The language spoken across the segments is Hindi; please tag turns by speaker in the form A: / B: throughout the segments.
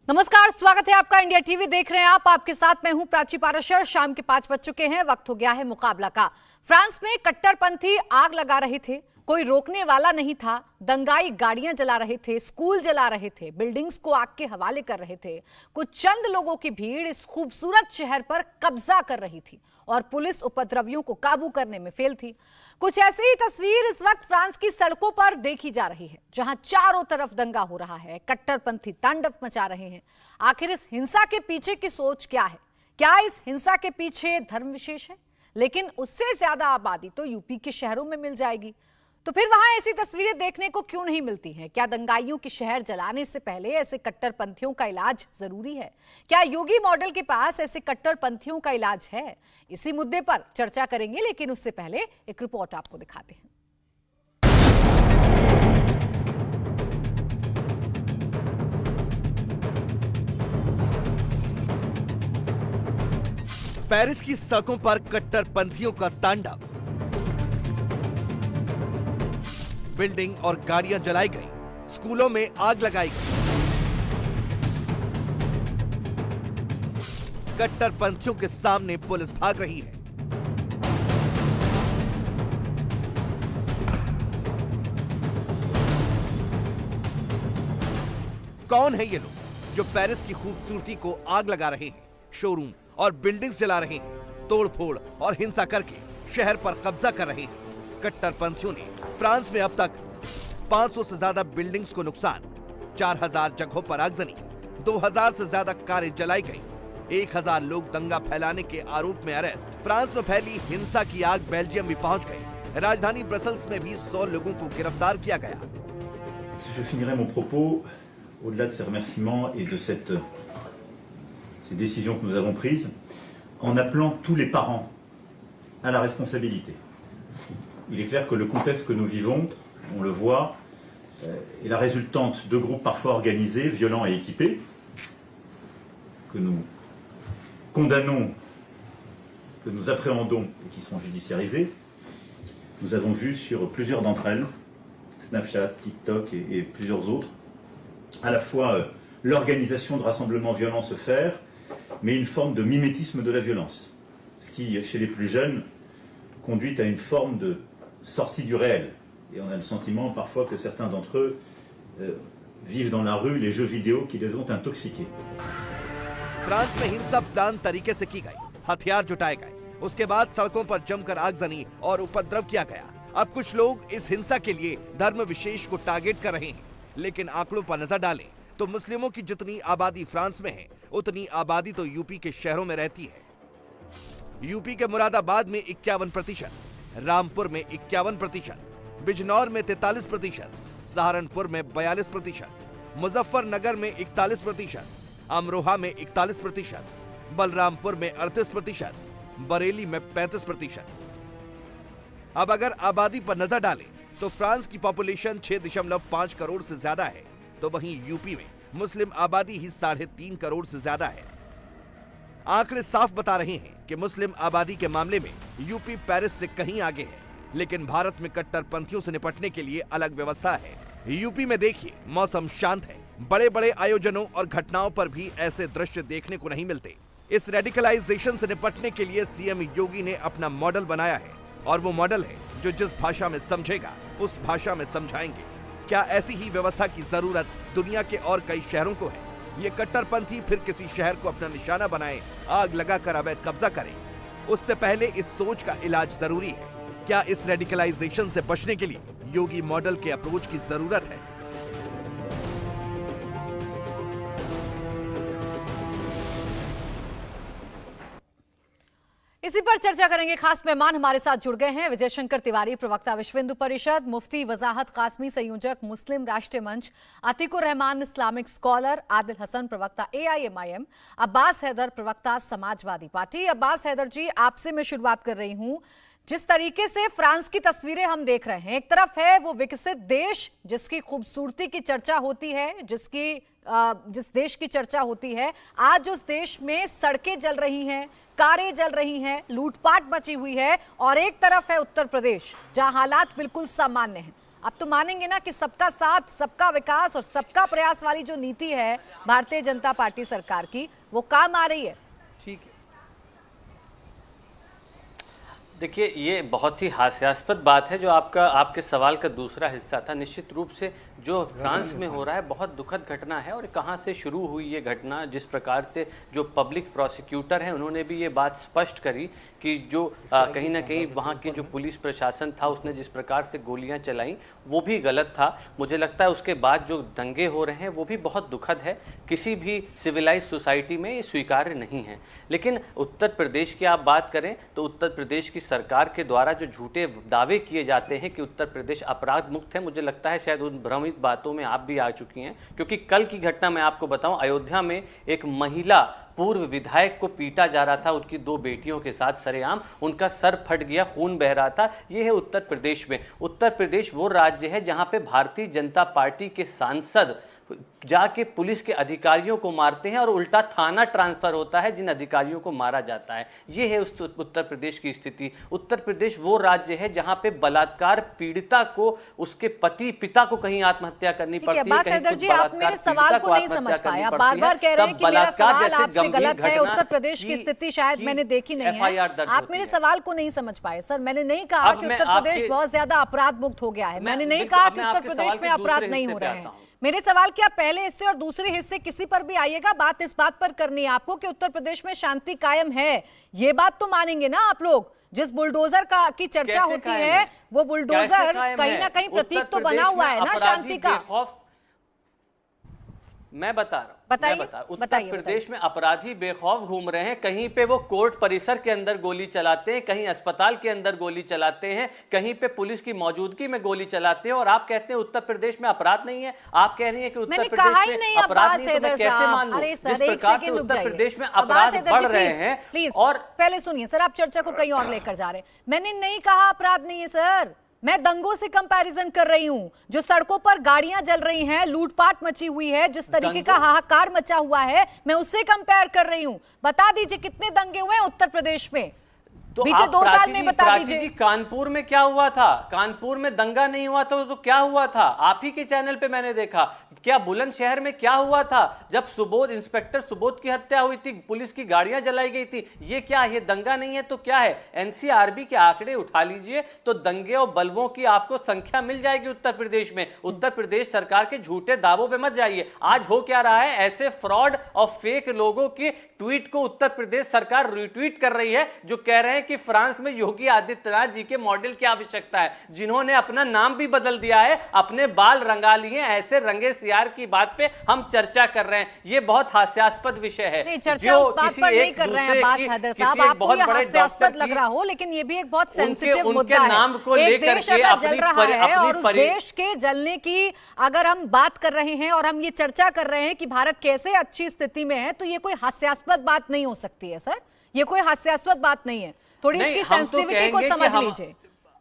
A: नमस्कार, स्वागत है आपका। इंडिया टीवी देख रहे हैं आप। आपके साथ मैं हूं प्राची पाराशर। शाम के 5 बज चुके हैं। वक्त हो गया है मुकाबला का। फ्रांस में कट्टरपंथी आग लगा रहे थे, कोई रोकने वाला नहीं था। दंगाई गाड़ियां जला रहे थे, स्कूल जला रहे थे, बिल्डिंग्स को आग के हवाले कर रहे थे। कुछ चंद लोगों की भीड़ इस खूबसूरत शहर पर कब्जा कर रही थी और पुलिस उपद्रवियों को काबू करने में फेल थी। कुछ ऐसी ही तस्वीर इस वक्त फ्रांस की सड़कों पर देखी जा रही है, जहां चारों तरफ दंगा हो रहा है, कट्टरपंथी तांडव मचा रहे हैं। आखिर इस हिंसा के पीछे की सोच क्या है? क्या इस हिंसा के पीछे धर्म विशेष है? लेकिन उससे ज्यादा आबादी तो यूपी के शहरों में मिल जाएगी, तो फिर वहां ऐसी तस्वीरें देखने को क्यों नहीं मिलती हैं? क्या दंगाइयों की शहर जलाने से पहले ऐसे कट्टरपंथियों का इलाज जरूरी है? क्या योगी मॉडल के पास ऐसे कट्टरपंथियों का इलाज है? इसी मुद्दे पर चर्चा करेंगे, लेकिन उससे पहले एक रिपोर्ट आपको दिखाते हैं।
B: पेरिस की सड़कों पर कट्टरपंथियों का तांडव। बिल्डिंग और गाड़ियां जलाई गई, स्कूलों में आग लगाई गई। कट्टरपंथियों के सामने पुलिस भाग रही है। कौन है ये लोग जो पेरिस की खूबसूरती को आग लगा रहे हैं, शोरूम और बिल्डिंग्स जला रहे हैं, तोड़फोड़ और हिंसा करके शहर पर कब्जा कर रहे हैं? कट्टरपंथियों ने फ्रांस में अब तक 500 से ज्यादा बिल्डिंग्स को नुकसान, 4000 जगहों पर आगजनी, 2000 से ज्यादा कारें जलाई गई, 1000 लोग दंगा फैलाने के आरोप में अरेस्ट। फ्रांस में फैली हिंसा की आग बेल्जियम भी पहुंच गई। राजधानी ब्रसल्स में भी 100 लोगों को गिरफ्तार किया गया।
C: Je finirai mon propos au-delà de ces remerciements et de ces décisions que nous avons prises en appelant tous les parents à la responsabilité. Il est clair que le contexte que nous vivons, on le voit, est la résultante de groupes parfois organisés, violents et équipés, que nous condamnons, que nous appréhendons et qui seront judiciarisés. Nous avons vu sur plusieurs d'entre elles, Snapchat, TikTok et plusieurs autres, à la fois l'organisation de rassemblements violents se faire, mais une forme de mimétisme de la violence, ce qui, chez les plus jeunes, conduit à une forme de sortie du réel. Et on a le sentiment parfois que certains d'entre eux vivent dans la rue les jeux vidéo qui les ont intoxiqués.
B: France में हिंसा प्लान तरीके से की गई, हथियार जुटाए गए, उसके बाद सड़कों पर जमकर आगजनी और उपद्रव किया गया। अब कुछ लोग इस हिंसा के लिए धर्म विशेष को टारगेट कर रहे हैं, लेकिन आंकड़ों पर नजर डालें तो मुस्लिमों की जितनी आबादी फ्रांस में है, उतनी आबादी तो यूपी के शहरों में रहती है। यूपी के मुरादाबाद में 51%, रामपुर में 51%, बिजनौर में 43%, सहारनपुर में 42%, मुजफ्फरनगर में 41%, अमरोहा में 41%, बलरामपुर में 38%, बरेली में 35%। अब अगर आबादी पर नजर डालें तो फ्रांस की पॉपुलेशन 6.5 करोड़ से ज्यादा है, तो वहीं यूपी में मुस्लिम आबादी ही 3.5 करोड़ से ज्यादा है। आंकड़े साफ बता रहे हैं कि मुस्लिम आबादी के मामले में यूपी पेरिस से कहीं आगे है, लेकिन भारत में कट्टरपंथियों से निपटने के लिए अलग व्यवस्था है। यूपी में देखिए, मौसम शांत है, बड़े बड़े आयोजनों और घटनाओं पर भी ऐसे दृश्य देखने को नहीं मिलते। इस रेडिकलाइजेशन से निपटने के लिए सीएम योगी ने अपना मॉडल बनाया है, और वो मॉडल है जो जिस भाषा में समझेगा उस भाषा में समझाएंगे। क्या ऐसी ही व्यवस्था की जरूरत दुनिया के और कई शहरों को है? ये कट्टरपंथी फिर किसी शहर को अपना निशाना बनाए, आग लगाकर अवैध कब्जा करें? उससे पहले इस सोच का इलाज जरूरी है। क्या इस रेडिकलाइजेशन से बचने के लिए योगी मॉडल के अप्रोच की जरूरत है?
A: इसी पर चर्चा करेंगे। खास मेहमान हमारे साथ जुड़ गए हैं। विजय शंकर तिवारी, प्रवक्ता विश्व हिंदू परिषद, मुफ्ती वजाहत कासमी, संयोजक मुस्लिम राष्ट्रीय मंच, अतीकुर रहमान, इस्लामिक स्कॉलर, आदिल हसन, प्रवक्ता AIMIM, अब्बास हैदर, प्रवक्ता समाजवादी पार्टी। अब्बास हैदर जी, आपसे मैं शुरुआत कर रही हूं। जिस तरीके से फ्रांस की तस्वीरें हम देख रहे हैं, एक तरफ है वो विकसित देश जिसकी खूबसूरती की चर्चा होती है, जिस देश की चर्चा होती है, आज उस देश में सड़कें जल रही हैं, कारें जल रही हैं, लूटपाट मची हुई है, और एक तरफ है उत्तर प्रदेश जहां हालात बिल्कुल सामान्य हैं। अब तो मानेंगे ना कि सबका साथ, सबका विकास और सबका प्रयास वाली जो नीति है भारतीय जनता पार्टी सरकार की, वो काम आ रही है।
B: ठीक है।
D: देखिए, ये बहुत ही हास्यास्पद बात है जो आपके सवाल का दूसरा हिस्सा था। निश्चित रूप से जो फ्रांस में हो रहा है बहुत दुखद घटना है। और कहाँ से शुरू हुई ये घटना, जिस प्रकार से जो पब्लिक प्रोसिक्यूटर हैं उन्होंने भी ये बात स्पष्ट करी कि जो कहीं ना कहीं वहाँ की जो पुलिस प्रशासन था उसने जिस प्रकार से गोलियां चलाई वो भी गलत था। मुझे लगता है उसके बाद जो दंगे हो रहे हैं वो भी बहुत दुखद है। किसी भी सिविलाइज सोसाइटी में ये स्वीकार्य नहीं है। लेकिन उत्तर प्रदेश की आप बात करें तो उत्तर प्रदेश की सरकार के द्वारा जो झूठे दावे किए जाते हैं कि उत्तर प्रदेश अपराध मुक्त है, मुझे लगता है शायद उन भ्रमित बातों में आप भी आ चुकी हैं। क्योंकि कल की घटना मैं आपको बताऊं, अयोध्या में एक महिला पूर्व विधायक को पीटा जा रहा था उनकी 2 बेटियों के साथ सरेआम, उनका सर फट गया, खून बह रहा था। यह है उत्तर प्रदेश में। उत्तर प्रदेश वो राज्य है जहां पे भारतीय जनता पार्टी के सांसद जाके पुलिस के अधिकारियों को मारते हैं और उल्टा थाना ट्रांसफर होता है जिन अधिकारियों को मारा जाता है। ये है उस उत्तर प्रदेश की स्थिति। उत्तर प्रदेश वो राज्य है जहां पे बलात्कार पीड़िता को उसके पति पिता को कहीं आत्महत्या करनी पड़ती है, कहीं खुद
A: आप मेरे सवाल को नहीं समझ पाए। आप बार-बार कह रहे हैं कि मेरा सवाल आपसे गलत है, उत्तर प्रदेश की स्थिति शायद मैंने देखी नहीं है। आप मेरे सवाल को नहीं समझ पाए। सर, मैंने नहीं कहा कि उत्तर प्रदेश बहुत ज्यादा अपराध मुक्त हो गया है। मैंने नहीं कहा कि उत्तर प्रदेश में अपराध नहीं हो रहे हैं। मेरे सवाल के आप पहले हिस्से और दूसरे हिस्से किसी पर भी आइएगा, बात इस बात पर करनी है आपको कि उत्तर प्रदेश में शांति कायम है। ये बात तो मानेंगे ना आप लोग। जिस बुलडोजर की चर्चा होती है वो बुलडोजर कहीं ना कहीं प्रतीक तो बना हुआ है ना शांति का।
D: मैं बता रहा हूं, उत्तर प्रदेश में अपराधी बेखौफ घूम रहे हैं। कहीं पे वो कोर्ट परिसर के अंदर गोली चलाते हैं, कहीं अस्पताल के अंदर गोली चलाते हैं, कहीं पे पुलिस की मौजूदगी में गोली चलाते हैं। और आप कहते हैं उत्तर प्रदेश में अपराध नहीं है। आप कह रही हैं कि उत्तर प्रदेश में अपराध नहीं है, तो मैं कैसे मान लूं? जिस प्रकार से उत्तर प्रदेश में अपराध बढ़ रहे हैं।
A: प्लीज और पहले सुनिए सर, आप चर्चा को कहीं और लेकर जा रहे हैं। मैंने नहीं कहा अपराध नहीं है सर, मैं दंगों से कंपैरिजन कर रही हूं। जो सड़कों पर गाड़ियां जल रही हैं, लूटपाट मची हुई है, जिस तरीके का हाहाकार मचा हुआ है, मैं उससे कंपेयर कर रही हूं। बता दीजिए कितने दंगे हुए हैं उत्तर प्रदेश में
D: तो
A: बीते 2 साल में, बता दीजिए।
D: जी, कानपुर में क्या हुआ था? कानपुर में दंगा नहीं हुआ था तो क्या हुआ था? आप ही के चैनल पे मैंने देखा। क्या बुलंदशहर में क्या हुआ था जब इंस्पेक्टर सुबोध की हत्या हुई थी, पुलिस की गाड़ियां जलाई गई थी? ये क्या, ये दंगा नहीं है तो क्या है? एनसीआरबी के आंकड़े उठा लीजिए तो दंगे और बलवों की आपको संख्या मिल जाएगी उत्तर प्रदेश में। उत्तर प्रदेश सरकार के झूठे दावों पे मत जाइए। आज हो क्या रहा है, ऐसे फ्रॉड और फेक लोगों की ट्वीट को उत्तर प्रदेश सरकार रिट्वीट कर रही है जो कह रहे हैं कि फ्रांस में योगी आदित्यनाथ जी के मॉडल की आवश्यकता है, जिन्होंने अपना नाम भी बदल दिया है, अपने बाल रंगा लिए। ऐसे रंगे सियार की बात पे हम चर्चा कर रहे हैं। ये बहुत हास्यास्पद विषय है।
A: नहीं, चर्चा उस बात पर नहीं कर रहे हैं अब्बास हैदर साहब। आपको ये हास्यास्पद लग रहा हो, लेकिन ये भी एक बहुत सेंसिटिव मुद्दा है। एक देश अगर जल रहा है और उस देश के जलने की अगर हम बात कर रहे हैं और हम ये चर्चा कर रहे हैं कि भारत कैसे अच्छी स्थिति में है, तो ये कोई हास्यास्पद बात नहीं हो सकती है सर। ये कोई हास्यास्पद बात नहीं है। थोड़ी इसकी सेंसिटिविटी को समझ लीजिए।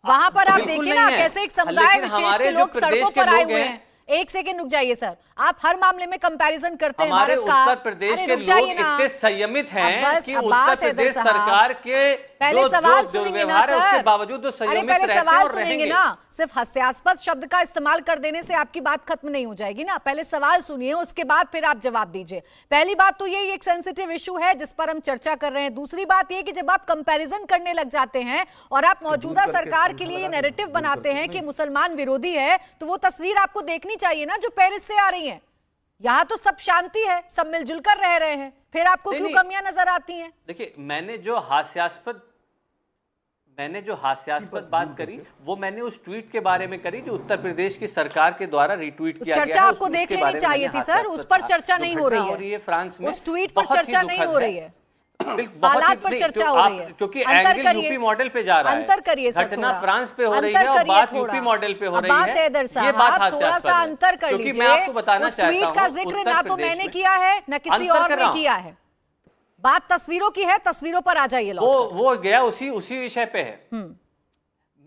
A: वहां पर आप देखिए ना कैसे एक समुदाय विशेष के लोग सड़कों पर आए हुए हैं। एक सेकंड रुक जाइए सर, आप हर मामले में कंपैरिजन करते हैं भारत का।
D: उत्तर प्रदेश के लोग इतने संयमित हैं कि उत्तर प्रदेश सरकार के
A: पहले सवाल सुनेंगे ना सर,
D: उसके बावजूद जो संयमित रहते हैं और रहेंगे
A: ना। सिर्फ हास्यास्पद शब्द का इस्तेमाल कर देने से आपकी बात खत्म नहीं हो जाएगी ना। पहले सवाल सुनिए, उसके बाद फिर आप जवाब दीजिए। पहली बात तो ये एक सेंसिटिव इशू है जिस पर हम चर्चा कर रहे हैं। दूसरी बात ये कि जब आप कंपैरिजन करने लग जाते हैं और आप मौजूदा सरकार के लिए ये नैरेटिव बनाते हैं कि मुसलमान विरोधी है, तो वो तस्वीर आपको देखनी चाहिए ना जो पेरिस से आ रही है। यहाँ तो सब शांति है, सब मिलजुल कर रह रहे हैं, फिर आपको क्यों कमियां नजर आती हैं?
D: देखिए, मैंने जो हास्यास्पद बात करी वो मैंने उस ट्वीट के बारे में करी जो उत्तर प्रदेश की सरकार के द्वारा रिट्वीट किया गया है।
A: चर्चा आपको देख लेनी चाहिए थी सर, उस पर चर्चा नहीं हो रही है
D: फ्रांस में।
A: उस ट्वीट पर चर्चा नहीं हो रही है,
D: हालात पर चर्चा हो रही है, क्योंकि एंगल यूपी मॉडल पे जा रहा है।
A: अंतर करिए सर,
D: घटना फ्रांस पे हो रही है और बात यूपी मॉडल पे हो रही है। ये बात हास्यास्पद
A: थोड़ा सा अंतर कर लीजिए,
D: क्योंकि मैं आपको बताना चाहता हूं,
A: ट्वीट का जिक्र ना तो मैंने किया है ना किसी और ने किया है। बात तस्वीरों की है, तस्वीरों पर आ जाइए।
D: वो गया उसी विषय पे है।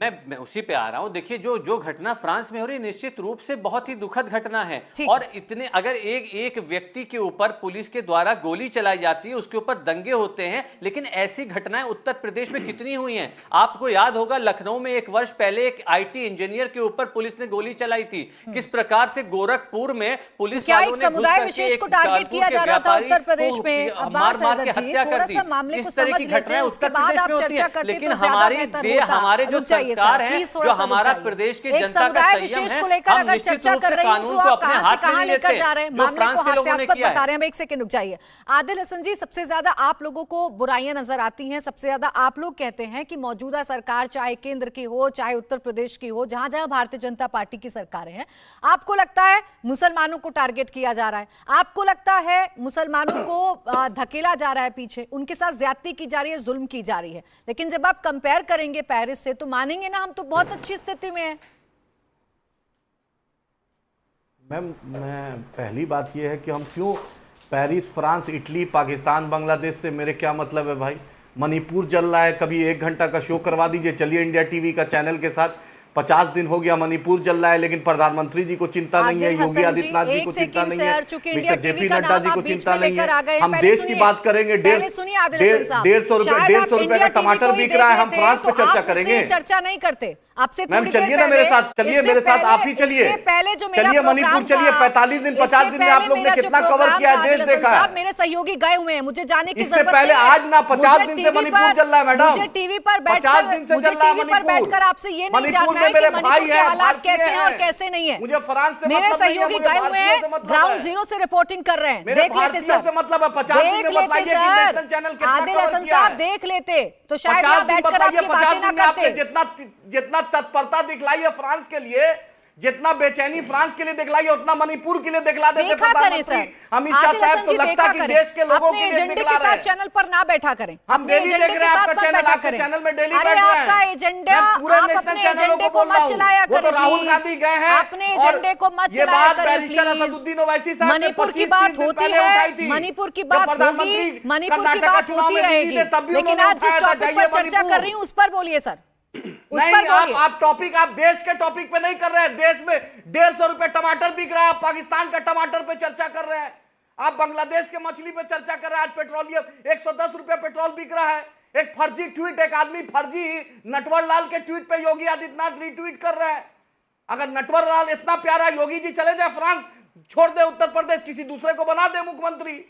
D: मैं उसी पे आ रहा हूं। देखिए जो घटना फ्रांस में हो रही है निश्चित रूप से बहुत ही दुखद घटना है। और इतने अगर एक व्यक्ति के ऊपर पुलिस के द्वारा गोली चलाई जाती है, उसके ऊपर दंगे होते हैं, लेकिन ऐसी घटनाएं उत्तर प्रदेश में कितनी हुई हैं। आपको याद होगा लखनऊ में 1 वर्ष पहले एक IT इंजीनियर के ऊपर पुलिस ने गोली चलाई थी। किस प्रकार से गोरखपुर में पुलिस वालों ने
A: समुदाय विशेष को टारगेट किया जा रहा था उत्तर प्रदेश में,
D: मार के हत्या कर दी। इस तरह की घटनाएं उत्तर प्रदेश में होती है, लेकिन हमारे जो सरकार है, जो हमारा प्रदेश की जनता का संयम है, हम निश्चित रूप से कानून को अपने हाथ में नहीं लेते। जो फ्रांस के लोगों ने किया है।
A: एक सेकंड रुक जाइए। आदिल हसन जी, सबसे ज्यादा आप लोगों को बुराइयां नजर आती हैं, सबसे ज्यादा आप लोग कहते हैं कि मौजूदा सरकार चाहे केंद्र की हो चाहे उत्तर प्रदेश की हो, जहां जहां भारतीय जनता पार्टी की सरकारें हैं, आपको लगता है मुसलमानों को टारगेट किया जा रहा है, आपको लगता है मुसलमानों को धकेला जा रहा है पीछे, उनके साथ ज्यादती की जा रही है, जुल्म की जा रही है। लेकिन जब आप कंपेयर करेंगे पेरिस से तो मानेंगे ना हम तो बहुत अच्छी स्थिति में है।
E: मैम, मैं पहली बात यह है कि हम क्यों Paris, France, Italy, Pakistan, Bangladesh से मेरे क्या मतलब है भाई। मणिपुर जल रहा है, कभी 1 घंटा का शो करवा दीजिए, चलिए इंडिया टीवी का चैनल के साथ। 50 दिन हो गया मणिपुर जल रहा है, लेकिन प्रधानमंत्री जी को चिंता नहीं है, योगी आदित्यनाथ जी को चिंता नहीं है, मिस्टर जेपी नड्डा जी को चिंता नहीं है। हम देश की बात करेंगे, 150 रुपए का टमाटर बिक रहा है, हम फ्रांस पे चर्चा करेंगे।
A: चर्चा नहीं करते आपसे।
E: मैम चलिए ना मेरे साथ, चलिए मेरे साथ आप ही चलिए, चलिए मणिपुर चलिए। 45 दिन 50 दिन में आप लोग ने कितना कवर किया है, देश देखा है।
A: मेरे सहयोगी गए हुए हैं, मुझे जाने की
E: इससे पहले आज ना 50 दिन से मणिपुर चल रहा है मैडम,
A: मुझे टीवी पर बैठकर आपसे ये नहीं जानना है कि मणिपुर के हालात कैसे हैं और कैसे नहीं है।
E: मुझे फ्रांस से
A: मेरे सहयोगी गए हुए हैं, ग्राउंड जीरो से रिपोर्टिंग कर रहे हैं, देख लेते सर,
E: मतलब 50 दिन में बताइए कि नेशनल चैनल कितना
A: आदिल
E: कवर
A: हसन
E: किया
A: साहब
E: है।
A: देख लेते तो शायद यहाँ बैठकर आपकी बातें ना करते।
E: जितना तत्परता दिखलाई है फ्रांस के लिए, जितना बेचैनी फ्रांस के लिए दिखलाई है, उतना मणिपुर के लिए दिखला देते प्रधानमंत्री अमित शाह साहब। तो लगता है कि देश के लोगों के लिए दिखला रहे हैं।
A: चैनल पर ना बैठा करें,
E: हम डेली देख रहे हैं आपका चैनल, आपके चैनल में डेली बैठ रहे हैं।
A: आपका एजेंडा, आप अपने एजेंडे को मत चलाया करें,
E: राहुल गांधी गए हैं,
A: अपने एजेंडे को मत चलाया करें प्लीज। मणिपुर की बात होती है, मणिपुर की बात होगी, मणिपुर की बात होती रहेगी, लेकिन आज जिस टॉपिक पर चर्चा कर रही हूँ उस पर बोलिए सर।
E: नहीं, आप टॉपिक, आप देश के टॉपिक पे नहीं कर रहे हैं। देश में 150 रुपए टमाटर बिक रहा है, आप पाकिस्तान का टमाटर पे चर्चा कर रहे हैं, आप बांग्लादेश के मछली पे चर्चा कर रहे हैं। आज पेट्रोलियम 110 रुपए पेट्रोल बिक रहा है। एक फर्जी ट्वीट, एक आदमी फर्जी नटवर लाल के ट्वीट पे योगी आदित्यनाथ रीट्वीट कर रहे हैं। अगर नटवर लाल इतना प्यारा, योगी जी चले जाए फ्रांस, छोड़ दे उत्तर प्रदेश, किसी दूसरे को बना दे मुख्यमंत्री,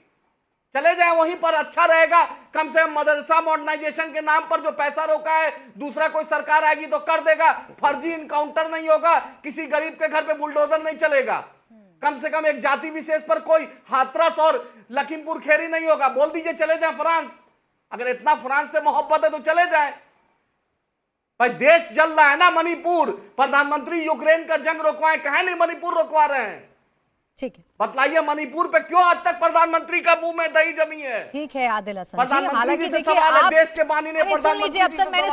E: चले जाए वहीं पर, अच्छा रहेगा। कम से कम मदरसा मॉडर्नाइजेशन के नाम पर जो पैसा रोका है, दूसरा कोई सरकार आएगी तो कर देगा। फर्जी इनकाउंटर नहीं होगा, किसी गरीब के घर पे बुलडोजर नहीं चलेगा। कम से कम एक जाति विशेष पर कोई हाथरस और लखीमपुर खेरी नहीं होगा। बोल दीजिए चले जाए फ्रांस, अगर इतना फ्रांस से मोहब्बत है तो चले जाए भाई। देश जल रहा है ना मणिपुर, प्रधानमंत्री यूक्रेन का जंग रोकवाए, कहे नहीं मणिपुर रोकवा रहे हैं।
A: ठीक है,
E: बतलाइए मणिपुर पे क्यों आज तक प्रधानमंत्री का मुंह में दही जमी है।
A: ठीक है आदिल हसन जी, हालांकि देखिए
E: आप देश के माननीय
A: प्रधानमंत्री, अब सर मैंने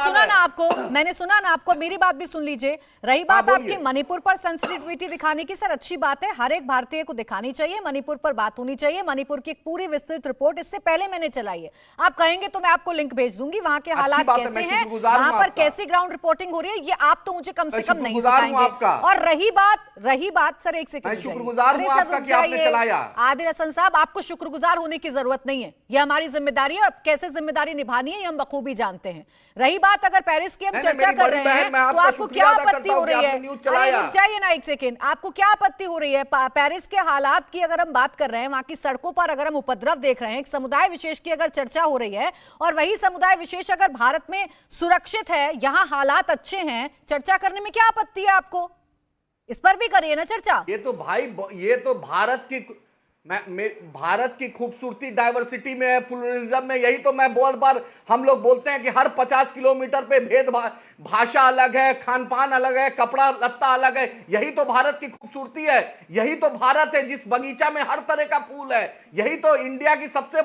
A: सुना ना आपको, मेरी बात भी सुन लीजिए। रही बात आपकी मणिपुर पर सेंसिटिविटी दिखाने की, सर अच्छी बात है, हर एक भारतीय को दिखानी चाहिए, मणिपुर पर बात होनी चाहिए। मणिपुर की एक पूरी विस्तृत रिपोर्ट इससे पहले मैंने चलाई है, आप कहेंगे तो मैं आपको लिंक भेज दूंगी, वहां के हालात कैसे हैं, वहां पर कैसी ग्राउंड रिपोर्टिंग हो रही है, ये आप तो मुझे कम से कम नहीं सिखाएंगे। और रही बात सर, एक सेकंड,
E: शुक्रगुजार हूं आपका कि आपने चलाया।
A: आदिल हसन साहब, आपको शुक्रगुजार होने की जरूरत नहीं है, यह हमारी जिम्मेदारी है और कैसे जिम्मेदारी निभानी है ये हम बखूबी जानते हैं। रही बात अगर पेरिस की हम चर्चा कर रहे हैं तो आपको क्या आपत्ति हो रही है? रुक जाइए ना एक सेकेंड, आपको क्या आपत्ति हो रही है? पेरिस के हालात की अगर हम बात कर रहे हैं, वहां की सड़कों पर अगर हम उपद्रव देख रहे हैं, एक समुदाय विशेष की अगर चर्चा हो रही है और वही समुदाय विशेष अगर भारत में सुरक्षित है, यहाँ हालात अच्छे हैं, चर्चा करने में क्या आपत्ति है आपको? इस पर भी करिए ना चर्चा।
E: ये तो भाई, ये तो भारत की खूबसूरती डाइवर्सिटी में है, प्लुरलिज्म में। यही तो मैं बार हम लोग बोलते हैं कि हर 50 किलोमीटर पे भाषा अलग है, खान पान अलग है, कपड़ा लत्ता अलग है। यही तो भारत की खूबसूरती है, यही तो भारत है जिस बगीचा में हर तरह का फूल है। यही तो इंडिया की सबसे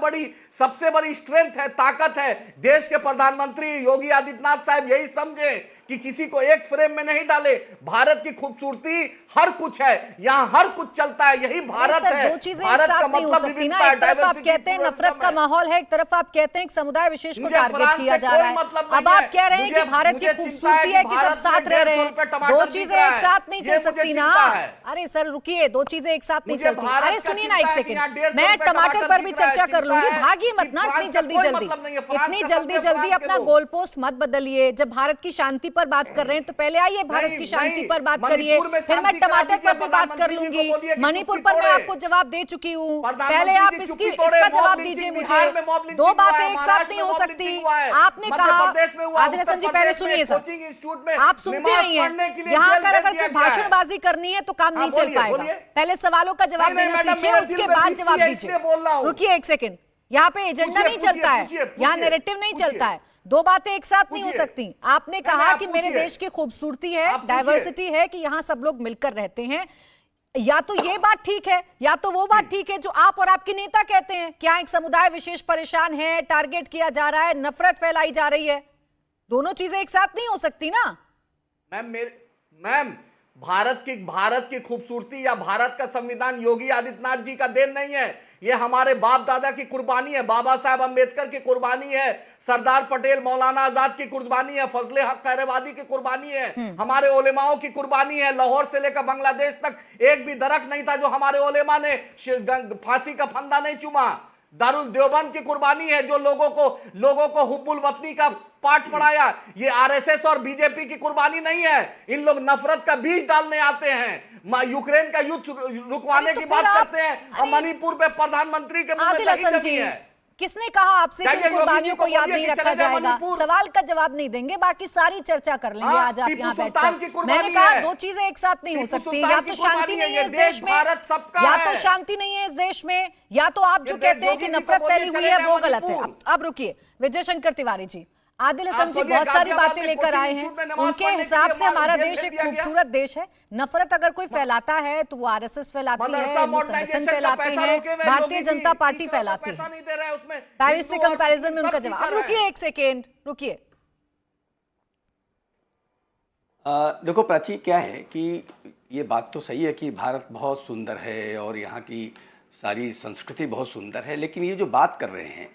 E: बड़ी स्ट्रेंथ है, ताकत है। देश के प्रधानमंत्री योगी आदित्यनाथ साहब यही समझे कि किसी को एक फ्रेम में नहीं डाले। भारत की खूबसूरती हर कुछ है, यहाँ हर कुछ चलता है, यही भारत
A: सर,
E: है।
A: दो चीजें एक
E: भारत
A: साथ
E: का
A: नहीं हो
E: मतलब
A: सकती ना।
E: विविधता,
A: एक तरफ आप
E: diversity,
A: कहते हैं नफरत का
E: pluralism है।
A: माहौल है, एक तरफ आप कहते हैं एक समुदाय विशेष को
E: मुझे
A: टारगेट
E: फ्रांस
A: किया
E: से
A: जा
E: कोई
A: रहा है।
E: मतलब नहीं
A: अब आप कह रहे हैं कि
E: मुझे-
A: भारत की
E: मुझे चिंता
A: खूबसूरती है कि सब
E: भारत में
A: साथ रह रहे
E: 150
A: हैं।
E: रुपए
A: दो
E: टमाटर
A: चीजें
E: बिक रहा
A: एक
E: है।
A: साथ नहीं
E: ये
A: चल
E: मुझे
A: सकती ना।
E: चिंता है।
A: अरे सर रुकिए, दो चीजें एक साथ नहीं
E: मुझे
A: चलती।
E: भारत
A: अरे
E: का
A: सुनिए
E: चिंता
A: ना एक
E: है कि यहाँ
A: सेकंड,
E: 150
A: मैं
E: रुपए
A: टमाटर पर भी
E: बिक रहा है,
A: चर्चा कर
E: चिंता
A: लूंगी।
E: है
A: भागिए मत
E: कि
A: ना
E: फ्रांस
A: इतनी
E: का
A: जल्दी
E: कोई
A: जल्दी,
E: मतलब नहीं है, फ्रांस
A: इतनी
E: का
A: जल्दी
E: सबसे
A: जल्दी
E: फ्रांस के
A: अपना
E: दो।
A: गोल पोस्ट मत बदलिए। जब भारत की शांति पर बात कर रहे हैं तो पहले आइए भारत
E: नहीं,
A: की शांति
E: नहीं,
A: पर बात
E: मणिपुर
A: करिए,
E: में
A: फिर मैं
E: शांति करा
A: टमाटर
E: दीजिए,
A: पर भी बात कर
E: प्रधानमंत्री जी को
A: लूंगी।
E: बोलिए कि
A: मणिपुर
E: चुप्पी
A: पर मैं
E: तोड़े।
A: आपको जवाब दे चुकी हूँ।
E: प्रधानमंत्री
A: पहले आप
E: जी
A: इसकी
E: चुप्पी तोड़े,
A: इसका
E: मॉब
A: जवाब
E: लिंचिंग
A: दीजिए मुझे।
E: बिहार में मॉब लिंचिंग
A: दो
E: हुआ
A: बातें
E: है,
A: एक साथ
E: महाराष्ट्र
A: नहीं
E: में
A: हो
E: मॉब
A: सकती।
E: लिंचिंग हुआ है,
A: आपने
E: मध्य
A: कहा
E: प्रदेश में हुआ,
A: आदिल हसन जी,
E: उत्तर
A: पहले
E: प्रदेश में
A: सुनिए सर,
E: कोचिंग इंस्टीट्यूट में
A: आप सुनते
E: नमाज
A: नहीं है।
E: पढ़ने के लिए
A: यहाँ
E: जेल
A: कर
E: भेज
A: अगर
E: दिया
A: सिर्फ
E: गया है।
A: भाषणबाजी करनी है तो काम नहीं चल
E: बोलिए,
A: पाएगा।
E: बोलिए।
A: पहले सवालों का जवाब
E: नहीं,
A: देना
E: मैडम,
A: सीखिए,
E: मेरे
A: उसके
E: दिल में
A: बाद
E: बीतती
A: जवाब
E: है,
A: दीजिए।
E: इसलिए बोल रहा हूँ।
A: रुकिए एक सेकंड, यहाँ पे एजेंडा नहीं
E: पूछिए,
A: चलता है,
E: पूछिए,
A: यहाँ
E: पूछिए,
A: नैरेटिव नहीं
E: पूछिए।
A: चलता है। दो बातें एक साथ नहीं हो
E: पूछिए।
A: सकती। आपने कहा
E: आप
A: कि मेरे
E: पूछिए।
A: देश की खूबसूरती है,
E: आप पूछिए।
A: डाइवर्सिटी है कि यहाँ सब लोग मिलकर रहते हैं। या तो ये बात ठीक है या तो वो बात ठीक है जो आप और आपके नेता कहते हैं। क्या एक समुदाय विशेष परेशान है, टारगेट किया जा रहा है, नफरत फैलाई जा रही है? दोनों चीजें एक साथ नहीं हो सकती ना।
E: मैम, भारत की खूबसूरती या भारत का संविधान योगी आदित्यनाथ जी का देन नहीं है। ये हमारे बाप दादा की कुर्बानी है, बाबा साहब अंबेडकर की कुर्बानी है, सरदार पटेल मौलाना आजाद की कुर्बानी है, फजले हक खैरवादी की कुर्बानी है, हमारे ओलेमाओं की कुर्बानी है। लाहौर से लेकर बांग्लादेश तक एक भी दरख्त नहीं था जो हमारे ओलेमा ने फांसी का फंदा नहीं चूमा। दारुल देवबंद की कुर्बानी है जो लोगों को हुब्बुल वतनी का पाठ पढ़ाया। ये आरएसएस और बीजेपी की कुर्बानी नहीं है। इन लोग नफरत का बीज डालने आते हैं, यूक्रेन का युद्ध रुकवाने
A: तो
E: की
A: फिर
E: बात
A: आप-
E: करते हैं और मणिपुर पे प्रधानमंत्री के मुंह में
A: आदिल
E: दही
A: हसन
E: जमी
A: जी,
E: है।
A: किसने कहा आपसे कि
E: जाइए
A: इन
E: योगी
A: कुर्बानियों
E: जी
A: को
E: को
A: याद
E: बोलिए
A: नहीं
E: कि
A: रखा
E: चले जाए
A: जाएगा?
E: मणिपुर।
A: सवाल का जवाब नहीं देंगे, बाकी सारी चर्चा कर लेंगे
E: हाँ,
A: आज आप
E: टीपू
A: यहाँ
E: सुल्तान की
A: बैठकर।
E: कुर्बानी
A: मैंने कहा
E: है।
A: दो चीजें एक साथ नहीं हो
E: टीपू
A: सकती।
E: सुल्तान
A: या
E: की
A: तो शांति
E: कुर्बानी है,
A: नहीं है
E: ये
A: इस देश
E: देश
A: में,
E: भारत सबका
A: या
E: है।
A: तो शांति नहीं है इस देश में, या तो आप जो
E: ये
A: कहते हैं
E: योगी
A: कि
E: जी को
A: नफरत
E: बोलिए
A: फैली हुई
E: चले
A: है
E: जाए
A: वो गलत है।
E: मणिपुर।
A: अब रुकिए, विजय शंकर तिवारी जी, आदिल हसन
E: आप
A: जी
E: बोलिए,
A: बहुत सारी
E: गाजियाबाद
A: बातें
E: में
A: लेकर
E: कोचिंग
A: आए हैं।
E: इंस्टीट्यूट में नमाज
A: उनके
E: पढ़ने के
A: हिसाब
E: लिए
A: से हमारा
E: जेल
A: देश
E: भेज
A: एक
E: दिया गया।
A: खूबसूरत देश है। नफरत अगर कोई फैलाता है तो वो आरएसएस फैलाती है,
E: मदरसा
A: हिंदू संगठन
E: मॉडर्नाइजेशन का
A: फैलाते
E: पैसा
A: हैं,
E: रोके हुए
A: भारतीय
E: योगी जी,
A: जनता पार्टी
E: टीचरों को
A: फैलाती
E: पैसा
A: है।
E: नहीं दे रहा है उसमें।
A: पेरिस से
E: हिंदू और
A: कंपैरिजन में
E: मुस्लिम
A: उनका
E: सब
A: जवाब।
E: कर
A: अब
E: रहे हैं।
A: रुकिए एक सेकेंड, रुकिए।
F: देखो प्राची, क्या है कि ये बात तो सही है कि भारत बहुत सुंदर है और यहाँ की सारी संस्कृति बहुत सुंदर है, लेकिन ये जो बात कर रहे हैं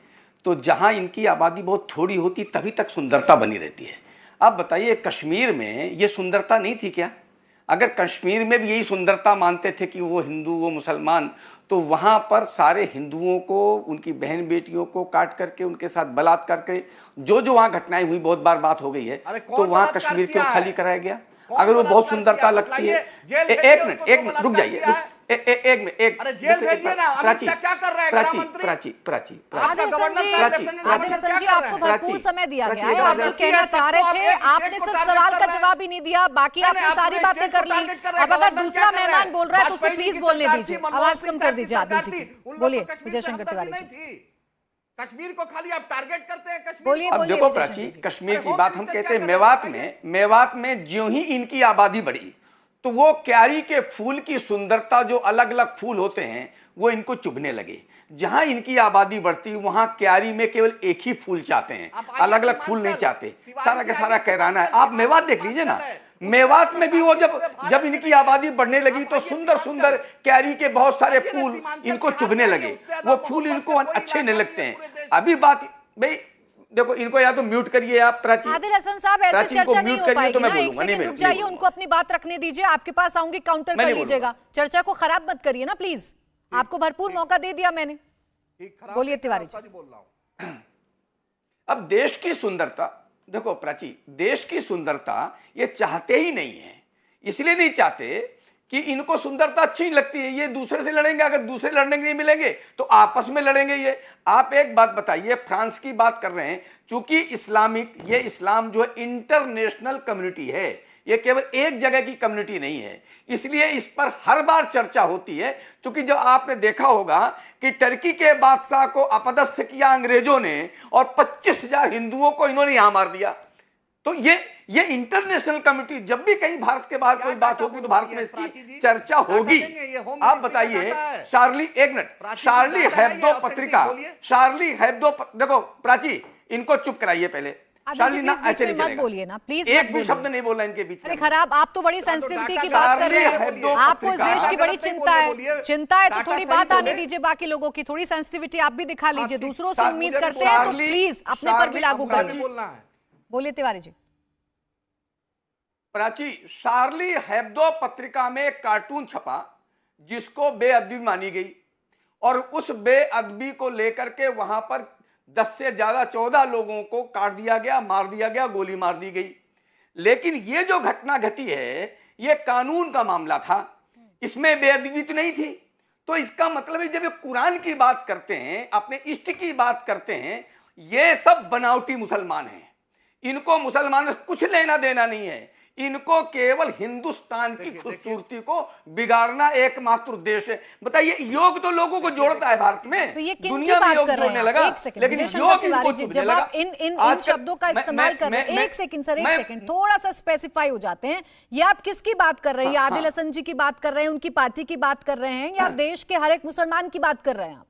F: तो जहाँ इनकी आबादी बहुत थोड़ी होती तभी तक सुंदरता बनी रहती है। आप बताइए, कश्मीर में ये सुंदरता नहीं थी क्या? अगर कश्मीर में भी यही सुंदरता मानते थे कि वो हिंदू वो मुसलमान, तो वहाँ पर सारे हिंदुओं को, उनकी बहन बेटियों को काट करके उनके साथ बलात्कार करके जो वहाँ घटनाएं हुई, बहुत बार बात हो गई है,
E: अरे कौन
F: तो वहाँ
E: बलात्कार
F: कश्मीर
E: किया
F: क्यों
E: है?
F: खाली कराया गया?
E: कौन
F: अगर वो बहुत
E: बलात्कार
F: सुंदरता
E: किया?
F: लगती है।
E: बताइए, जेल भेजिए
F: एक
E: उसको,
F: मिनट रुक जाइए,
E: बलात्कार किया
F: एक मिनट,
E: अरे जेल भेजिए ना, अमित शाह क्या कर रहे हैं, गृह मंत्री?
F: प्राची
A: आदिल हसन जी, आदिल हसन जी, आपको भरपूर समय दिया गया है। आप जो कहना चाह रहे थे, आपने सिर्फ सवाल का जवाब ही नहीं दिया, बाकी आपने सारी बातें कर ली। अब अगर दूसरा मेहमान बोल रहा है तो उसे प्लीज बोलने दीजिए, आवाज कम कर दीजिए आदिल जी की। बोलिए विजय शंकर तिवारी जी,
E: कश्मीर को खाली आप टारगेट करते हैं। कश्मीर
A: बोलिए,
E: को।
F: अब
A: बोलिए
F: देखो
A: विजय
F: प्राची,
A: शंकर जी।
F: कश्मीर
E: अरे
F: की
E: होम
F: बात हम
E: मिनिस्टर
F: कहते हैं,
E: क्या कर रहे हैं?
F: मेवात में ज्यों ही इनकी आबादी बढ़ी तो वो क्यारी के फूल की सुंदरता, जो अलग अलग फूल होते हैं, वो इनको चुभने लगे। जहां इनकी आबादी बढ़ती वहां क्यारी में केवल एक ही फूल चाहते हैं,
E: आप आइए
F: अलग अलग फूल नहीं
E: सीमांचल,
F: चाहते।
E: तिवारी
F: सारा
E: जी
F: का सारा
E: आइए
F: कहराना है।
E: सीमांचल,
F: आप मेवात देख लीजिए ना,
E: सीमांचल है।
F: मेवात में भी वो जब
E: भारत
F: इनकी
E: में
F: आबादी बढ़ने लगी
E: आप
F: तो
E: आइए
F: सुंदर
E: सीमांचल।
F: सुंदर क्यारी के बहुत सारे
E: आइए ना
F: फूल
E: सीमांचल
F: इनको
E: बिहार
F: चुभने
E: में
F: लगे।
E: आइए, उससे ज्यादा
F: वो फूल
E: मोहब्बत
F: इनको
E: का कोई
F: अच्छे नहीं
E: इलाका
F: लगते
E: नहीं है पूरे
F: हैं।
E: देश
F: अभी बात भाई देखो, इनको या तो म्यूट करिए आप प्राची।
A: आदिल हसन साहब, ऐसे
F: प्राची को
A: चर्चा नहीं
F: म्यूट
A: हो
F: करिए
A: पाएगी
F: तो मैं
A: ना। एक
F: बोलूंगा। नहीं,
A: सेकंड
F: मैं
A: रुक
F: नहीं
A: जाइए,
F: बोलूंगा।
A: उनको अपनी बात रखने दीजिए। आपके पास आऊंगी, काउंटर
F: मैं
A: कर
F: नहीं
A: लीजिएगा। चर्चा को खराब मत करिए ना प्लीज, आपको भरपूर मौका दे दिया मैंने।
E: ठीक, खराब
A: बोलिए
E: नहीं,
A: तिवारी
E: सच बोल रहा हूं।
F: अब देश की सुंदरता देखो प्राची, देश की सुंदरता ये चाहते ही नहीं है। इसलिए नहीं चाहते कि इनको सुंदरता अच्छी नहीं लगती है, ये दूसरे से लड़ेंगे। अगर दूसरे लड़ने के नहीं मिलेंगे तो आपस में लड़ेंगे ये। आप एक बात बताइए, फ्रांस की बात कर रहे हैं, चूंकि इस्लाम जो है इंटरनेशनल कम्युनिटी है, ये केवल एक जगह की कम्युनिटी नहीं है, इसलिए इस पर हर बार चर्चा होती है। क्योंकि जब आपने देखा होगा कि टर्की के बादशाह को अपदस्थ किया अंग्रेजों ने और 25,000 हिंदुओं को इन्होंने यहां मार दिया, तो ये इंटरनेशनल कम्युनिटी, जब भी कहीं भारत के बाहर कोई बात होगी तो भारत में इसकी चर्चा होगी। आप बताइए, शार्ली हेब्दो पत्रिका, देखो प्राची, इनको चुप कराइए पहले।
A: आदिल जी, प्लीज बीच में मत बोलिए ना, प्लीज
F: एक
A: मत
F: भी शब्द
A: बोलिए।
F: नहीं बोलना इनके बीच
A: अरे
F: में।
A: खराब, आप तो बड़ी सेंसिटिविटी की बात कर रहे हैं, आपको इस देश की बड़ी चिंता है तो थोड़ी बात आने दीजिए बाकी लोगों की, थोड़ी सेंसिटिविटी आप भी दिखा लीजिए, दूसरों से उम्मीद करते हैं तो प्लीज अपने पर भी लागू करिए। बोलिए तिवारी जी।
F: प्राची, शार्ली हेब्दो पत्रिका में एक कार्टून छपा जिसको बेअदबी मानी गई और उस बेअदबी को लेकर के वहां पर 10 से ज्यादा 14 लोगों को काट दिया गया, मार दिया गया, गोली मार दी गई। लेकिन ये जो घटना घटी है ये कानून का मामला था, इसमें बेअदबी तो नहीं थी। तो इसका मतलब है जब ये कुरान की बात करते हैं, अपने इष्ट की बात करते हैं, ये सब बनावटी मुसलमान हैं, इनको मुसलमानों से कुछ लेना देना नहीं है, इनको केवल हिंदुस्तान की खूबसूरती को बिगाड़ना एकमात्र उद्देश्य है। बताइए, योग तो लोगों को जोड़ता है भारत में,
A: तो ये किन
F: दुनिया
A: की
F: में
A: बात
F: योग
A: कर रहे
F: जोड़ने
A: हैं?
F: लगा,
A: एक सेकंड,
F: लेकिन
A: विजय शंकर
F: योग
A: तिवारी
F: इनको
A: जी,
F: छूने
A: जब
F: लगा।
A: आप इन शब्दों का इस्तेमाल कर रहे हैं, एक सेकंड सर, एक सेकंड, थोड़ा सा स्पेसिफाई हो जाते हैं। ये आप किसकी बात कर रहे हैं? आदिल हसन जी की बात कर रहे हैं, उनकी पार्टी की बात कर रहे हैं, या देश के हर एक मुसलमान की बात कर रहे हैं आप?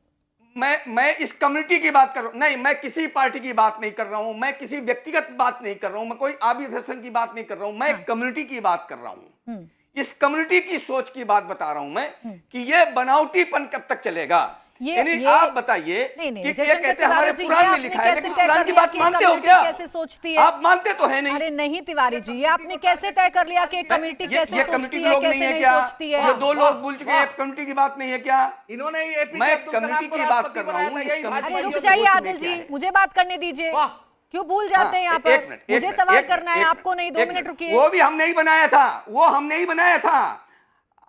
F: मैं इस कम्युनिटी की बात कर रहा हूं, नहीं, मैं किसी पार्टी की बात नहीं कर रहा हूं, मैं किसी व्यक्तिगत बात नहीं कर रहा हूं, मैं कोई आबिद हसन की बात नहीं कर रहा हूं, मैं कम्युनिटी की बात कर रहा हूं। इस कम्युनिटी की सोच की बात बता रहा हूं मैं कि ये बनावटीपन कब तक चलेगा। यानी आप बताइए कि ये कहते हैं हमारे कुरान में लिखा है, लेकिन कुरान की बात मानते हो क्या?
A: कैसे सोचती है?
F: आप मानते तो है नहीं।
A: अरे नहीं तिवारी जी, ये आपने कैसे तय कर लिया कि कम्युनिटी कैसे सोचती है, कैसे नहीं सोचती है?
F: ये दो लोग बोल चुके हैं, कम्युनिटी की बात नहीं है क्या?
E: इन्होंने
F: मैं कम्युनिटी की बात कर रहा हूँ।
A: अरे रुक जाइए आदिल जी, मुझे बात करने दीजिए, क्यों भूल जाते हैं यहाँ पर? मुझे सवाल करना है, आपको नहीं। 2 मिनट रुकिए।
F: वो भी हमने ही बनाया था, वो हमने ही बनाया था,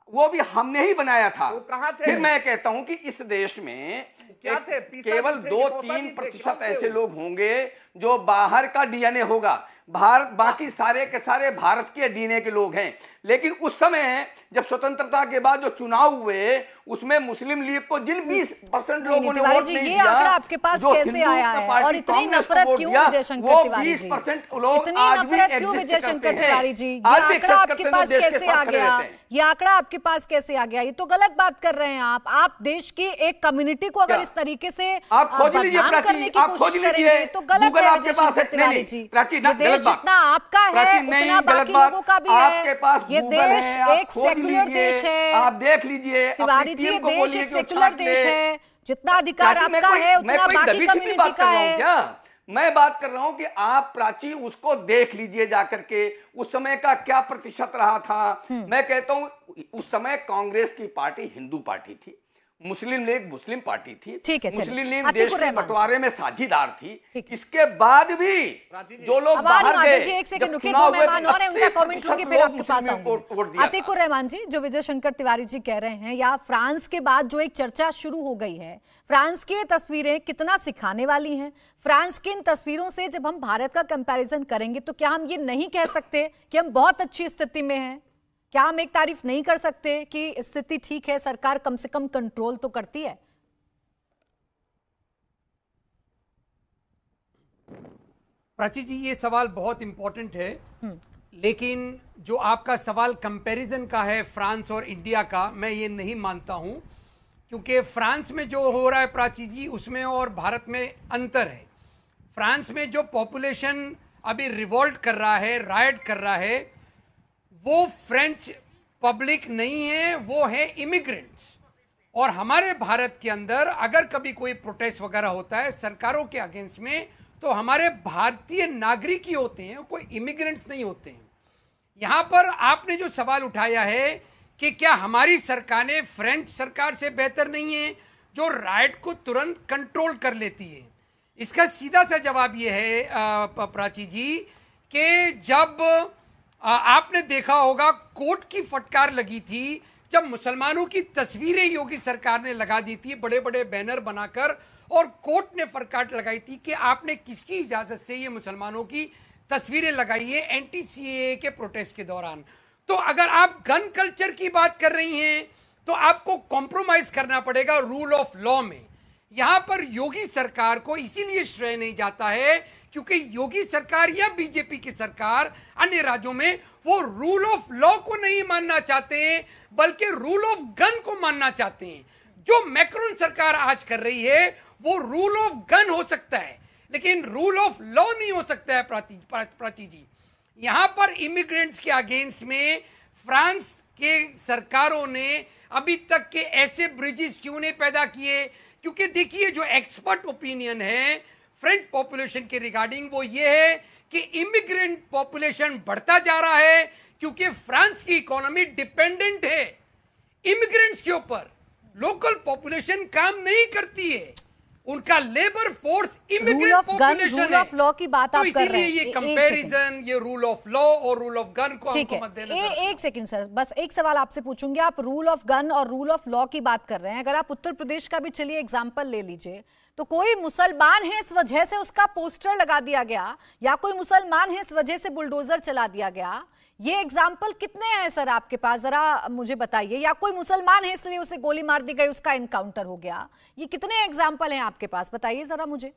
F: वो भी हमने ही बनाया था। फिर मैं कहता हूं कि इस देश में
E: क्या थे?
F: केवल 2-3% ऐसे लोग होंगे जो बाहर का डीएनए होगा, भारत बाकी सारे के सारे भारत के डीएनए के लोग हैं। लेकिन उस समय जब स्वतंत्रता के बाद जो चुनाव हुए उसमें मुस्लिम लीग को जिन 20% लोगों ने वोट नहीं दिया,
A: आंकड़ा आपके पास कैसे आया है? और इतनी नफरत क्यों विजय शंकर तिवारी जी?
F: 20% लोग
A: इतनी
F: आज भी
A: नफरत क्यों
F: exist
A: विजय शंकर
F: करते हैं।
A: तिवारी जी? ये
F: आज भी
A: आंकड़ा
F: accept
A: आपके
F: करते हैं,
A: पास
F: देश के
A: कैसे
F: साथ
A: आ
F: खड़े
A: गया?
F: रहते हैं।
A: ये आंकड़ा आपके पास कैसे आ गया? ये तो गलत बात कर रहे हैं आप देश की एक कम्युनिटी को अगर इस तरीके से
F: आप खोज लीजिए
A: बदनाम
F: प्राची,
A: करने की
F: आप खोज
A: कोशिश
F: लीजिए,
A: करेंगे तो गलत
F: गूगल
A: है
F: आपके
A: विजय
F: पास
A: शंकर
F: है।
A: तिवारी
F: नहीं,
A: जी।
F: प्राची, ना,
A: ये देश
F: गलत बात।
A: जितना आपका है
F: प्राची, नहीं,
A: उतना
F: गलत
A: बाकी
F: बात।
A: लोगों का भी
F: आपके
A: है।
F: पास
A: ये
F: गूगल
A: देश
F: है, आप
A: एक
F: खोज
A: सेक्युलर
F: लीजिए,
A: देश है
F: आप देख लीजिए।
A: तिवारी जी, ये देश एक सेक्युलर देश है, जितना अधिकार आपका है उतना बाकी कम्युनिटी का है।
F: क्या मैं बात कर रहा हूं कि आप प्राची उसको देख लीजिए जाकर के, उस समय का क्या प्रतिशत रहा था। मैं कहता हूं उस समय कांग्रेस की पार्टी हिंदू पार्टी थी, मुस्लिम लीग मुस्लिम पार्टी थी,
A: ठीक है,
F: मुस्लिम लीग
A: अतीकुर
F: देश के
A: रहमान
F: बंटवारे में साझीदार थी।
A: ठीक है।
F: इसके बाद भी जो लोग
A: अब आ रही
F: बाहर
A: हूं,
F: गए,
A: आदिल जी, एक सेकंड
F: जब
A: रुकिए,
F: चुनाव
A: दो
F: हुए,
A: मेहमान और हैं, उनका कमेंट लूंगी, फिर आपके पास
F: वोट
A: आऊंगी।
F: दिया था।
A: अतीकुर रहमान जी, जो विजय शंकर तिवारी जी कह रहे हैं, या फ्रांस के बाद जो एक चर्चा शुरू हो गई है, फ्रांस की तस्वीरें कितना सिखाने वाली हैं? फ्रांस की इन तस्वीरों से जब हम भारत का कंपैरिजन करेंगे तो क्या हम ये नहीं कह सकते कि हम बहुत अच्छी स्थिति में हैं? क्या हम एक तारीफ नहीं कर सकते कि स्थिति ठीक है, सरकार कम से कम कंट्रोल तो करती है?
G: प्राची जी, ये सवाल बहुत इंपॉर्टेंट है, लेकिन जो आपका सवाल कंपैरिजन का है फ्रांस और इंडिया का, मैं ये नहीं मानता हूं, क्योंकि फ्रांस में जो हो रहा है प्राची जी, उसमें और भारत में अंतर है। फ्रांस में जो पॉपुलेशन अभी रिवोल्ट कर रहा है, राइट कर रहा है, वो फ्रेंच पब्लिक नहीं है, वो है इमिग्रेंट्स। और हमारे भारत के अंदर अगर कभी कोई प्रोटेस्ट वगैरह होता है सरकारों के अगेंस्ट में, तो हमारे भारतीय नागरिक ही होते हैं, कोई इमिग्रेंट्स नहीं होते हैं। यहां पर आपने जो सवाल उठाया है कि क्या हमारी सरकार ने फ्रेंच सरकार से बेहतर नहीं है जो राइट को तुरंत कंट्रोल कर लेती है? इसका सीधा सा जवाब यह है प्राची जी कि जब आपने देखा होगा कोर्ट की फटकार लगी थी, जब मुसलमानों की तस्वीरें योगी सरकार ने लगा दी थी बड़े बड़े बैनर बनाकर, और कोर्ट ने फटकार लगाई थी कि आपने किसकी इजाजत से ये मुसलमानों की तस्वीरें लगाई है एंटी सीएए के प्रोटेस्ट के दौरान। तो अगर आप गन कल्चर की बात कर रही हैं तो आपको कॉम्प्रोमाइज करना पड़ेगा रूल ऑफ लॉ में। यहां पर योगी सरकार को इसीलिए श्रेय नहीं जाता है क्योंकि योगी सरकार या बीजेपी की सरकार अन्य राज्यों में वो रूल ऑफ लॉ को नहीं मानना चाहते हैं, बल्कि रूल ऑफ गन को मानना चाहते हैं। जो मैक्रोन सरकार आज कर रही है वो रूल ऑफ गन हो सकता है, लेकिन रूल ऑफ लॉ नहीं हो सकता है प्राची जी। यहां पर इमिग्रेंट्स के अगेंस्ट में फ्रांस के सरकारों ने अभी तक के ऐसे ब्रिजेस क्यों नहीं पैदा किए? क्योंकि देखिए, जो एक्सपर्ट ओपिनियन है फ्रेंच पॉपुलेशन के रिगार्डिंग वो ये है कि इमिग्रेंट पॉपुलेशन बढ़ता जा रहा है क्योंकि फ्रांस की इकोनॉमी डिपेंडेंट है इमिग्रेंट्स के ऊपर। लोकल पॉपुलेशन काम नहीं करती है, उनका लेबर फोर्स इमिग्रेंट पॉपुलेशन है।
A: रूल ऑफ लॉ की बात
G: तो
A: आप कर रहे हैं।
G: इसीलिए ये कंपैरिजन, ये रूल ऑफ लॉ और रूल ऑफ गन को
A: ठीक
G: हमको
A: है,
G: मद्देनजर
A: एक सेकंड सर, बस एक सवाल आपसे पूछूंगी। आप रूल ऑफ गन और रूल ऑफ लॉ की बात कर रहे हैं, अगर आप उत्तर प्रदेश का भी चलिए एग्जांपल ले लीजिए, तो कोई मुसलमान है इस वजह से उसका पोस्टर लगा दिया गया, या कोई मुसलमान है इस वजह से बुलडोजर चला दिया गया, ये एग्जाम्पल कितने हैं सर आपके पास, जरा मुझे बताइए। या कोई मुसलमान है इसलिए उसे गोली मार दी गई, उसका एनकाउंटर हो गया, ये कितने एग्जाम्पल हैं आपके पास, बताइए जरा मुझे।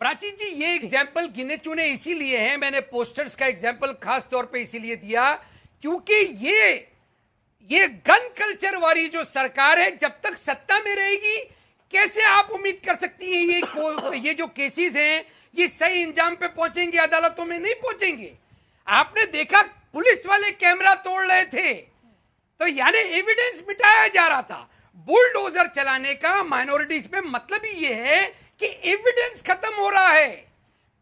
G: प्राची जी, ये एग्जाम्पल गिने चुने इसीलिए हैं, मैंने पोस्टर्स का एग्जाम्पल खास तौर पे इसीलिए दिया क्योंकि ये गन कल्चर वाली जो सरकार है जब तक सत्ता में रहेगी, कैसे आप उम्मीद कर सकती हैं ये जो केसेस हैं ये सही अंजाम पे पहुंचेंगे, अदालतों में नहीं पहुंचेंगे। आपने देखा पुलिस वाले कैमरा तोड़ रहे थे, तो यानी एविडेंस मिटाया जा रहा था। बुलडोजर चलाने का माइनॉरिटीज में मतलब ही ये है कि एविडेंस खत्म हो रहा है,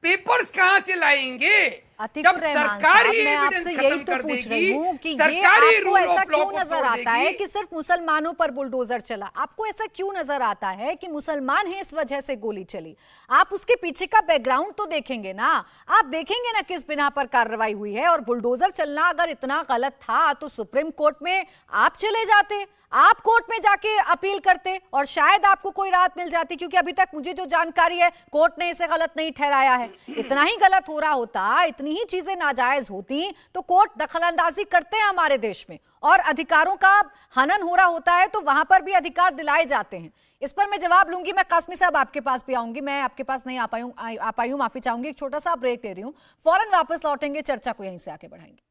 G: पेपर्स कहां से लाएंगे? जब सरकारी एविडेंस खत्म कर देगी,
A: कि
G: सरकारी
A: ये आपको
G: रूल
A: ऐसा
G: ऑफ लॉ
A: क्यों
G: को
A: नजर
G: तोड़
A: आता है
G: देगी।
A: कि सिर्फ मुसलमानों पर बुलडोजर चला? आपको ऐसा क्यों नजर आता है कि मुसलमान है इस वजह से गोली चली? आप उसके पीछे का बैकग्राउंड तो देखेंगे ना, आप देखेंगे ना किस बिना पर कार्रवाई हुई है। और बुलडोजर चलना अगर इतना गलत था तो सुप्रीम कोर्ट में आप चले जाते, आप कोर्ट में जाके अपील करते और शायद आपको कोई राहत मिल जाती, क्योंकि अभी तक मुझे जो जानकारी है कोर्ट ने इसे गलत नहीं ठहराया है। इतना ही गलत हो रहा होता, इतनी ही चीजें नाजायज होती तो कोर्ट दखलंदाजी करते हैं हमारे देश में, और अधिकारों का हनन हो रहा होता है तो वहां पर भी अधिकार दिलाए जाते हैं। इस पर मैं जवाब लूंगी। मैं कासमी साहब आपके पास भी आऊंगी, मैं आपके पास नहीं आ पाई हूं, माफी चाहूंगी। एक छोटा सा ब्रेक ले रही हूं, फौरन वापस लौटेंगे, चर्चा को यहीं से आगे बढ़ाएंगे।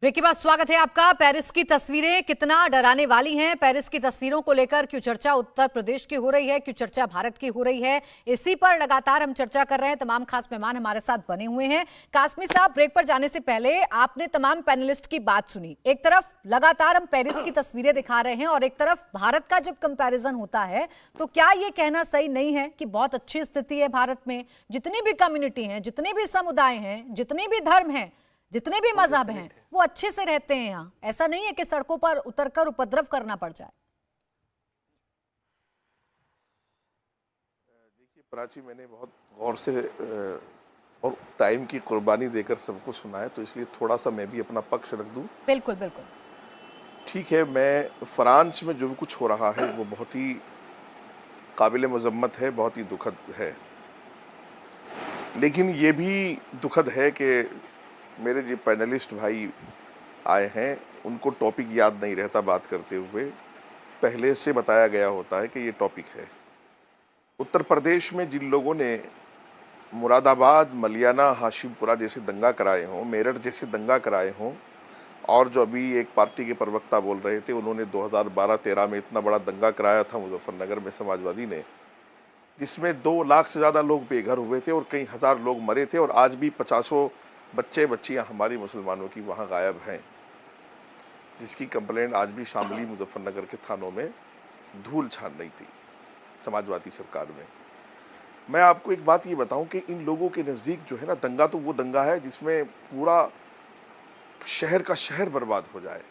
A: ब्रेक के बाद स्वागत है आपका। पेरिस की तस्वीरें कितना डराने वाली हैं? पेरिस की तस्वीरों को लेकर क्यों चर्चा उत्तर प्रदेश की हो रही है, क्यों चर्चा भारत की हो रही है, इसी पर लगातार हम चर्चा कर रहे हैं। तमाम खास मेहमान हमारे साथ बने हुए हैं। कासमी साहब, ब्रेक पर जाने से पहले आपने तमाम पैनलिस्ट की बात सुनी। एक तरफ लगातार हम पेरिस की तस्वीरें दिखा रहे हैं और एक तरफ भारत का जब कंपैरिजन होता है तो क्या ये कहना सही नहीं है कि बहुत अच्छी स्थिति है भारत में? जितनी भी कम्युनिटी हैं, जितने भी समुदाय हैं, जितने भी धर्म हैं, जितने भी मजहब हैं, वो अच्छे से रहते हैं यहाँ। ऐसा नहीं है कि सड़कों पर उतरकर उपद्रव करना पड़ जाए।
H: देखिए प्राची, मैंने बहुत गौर से और टाइम की कुर्बानी देकर सबको सुना है, तो इसलिए थोड़ा सा मैं भी अपना पक्ष रख दूं।
A: बिल्कुल बिल्कुल
H: ठीक है, मैं फ्रांस में जो कुछ हो रहा है वो बहुत ही काबिल मजम्मत है, बहुत ही दुखद है। लेकिन ये भी दुखद है कि मेरे जो पैनलिस्ट भाई आए हैं उनको टॉपिक याद नहीं रहता बात करते हुए, पहले से बताया गया होता है कि ये टॉपिक है। उत्तर प्रदेश में जिन लोगों ने मुरादाबाद, मलियाना, हाशिमपुरा जैसे दंगा कराए हों, मेरठ जैसे दंगा कराए हों, और जो अभी एक पार्टी के प्रवक्ता बोल रहे थे, उन्होंने 2012-13 में इतना बड़ा दंगा कराया था मुजफ्फरनगर में समाजवादी ने, जिसमें 2 लाख से ज़्यादा लोग बेघर हुए थे और कई हज़ार लोग मरे थे, और आज भी 50 बच्चे बच्चियां हमारी मुसलमानों की वहां गायब हैं, जिसकी कंप्लेंट आज भी शामली, मुजफ्फरनगर के थानों में धूल छान रही थी समाजवादी सरकार में। मैं आपको एक बात ये बताऊं कि इन लोगों के नज़दीक जो है ना, दंगा तो वो दंगा है जिसमें पूरा शहर का शहर बर्बाद हो जाए।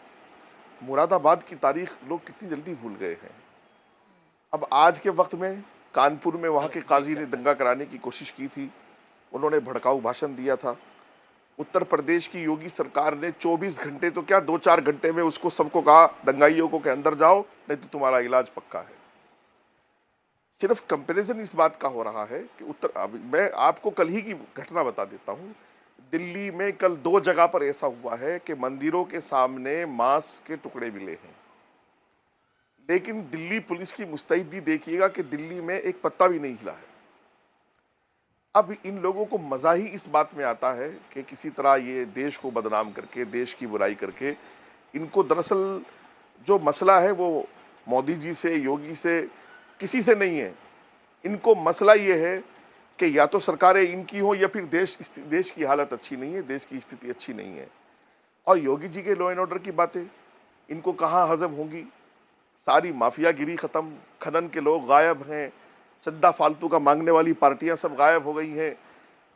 H: मुरादाबाद की तारीख लोग कितनी जल्दी भूल गए हैं। अब आज के वक्त में कानपुर में वहाँ के काजी ने दंगा कराने की कोशिश की थी, उन्होंने भड़काऊ भाषण दिया था। उत्तर प्रदेश की योगी सरकार ने 24 घंटे तो क्या 2-4 घंटे में उसको सबको कहा, दंगाइयों को कि अंदर जाओ नहीं तो तुम्हारा इलाज पक्का है। सिर्फ कंपैरिजन इस बात का हो रहा है कि मैं आपको कल ही की घटना बता देता हूं। दिल्ली में कल 2 जगह पर ऐसा हुआ है कि मंदिरों के सामने मांस के टुकड़े मिले हैं, लेकिन दिल्ली पुलिस की मुस्तैदी देखिएगा कि दिल्ली में एक पत्ता भी नहीं हिला है। अब इन लोगों को मजा ही इस बात में आता है कि किसी तरह ये देश को बदनाम करके, देश की बुराई करके, इनको दरअसल जो मसला है वो मोदी जी से, योगी से, किसी से नहीं है। इनको मसला ये है कि या तो सरकारें इनकी हो या फिर देश की हालत अच्छी नहीं है, देश की स्थिति अच्छी नहीं है। और योगी जी के लॉ एंड ऑर्डर की बातें इनको कहाँ हजम होगी? सारी माफियागिरी खत्म, खनन के लोग गायब हैं, चंदा फालतू का मांगने वाली पार्टियां सब गायब हो गई हैं,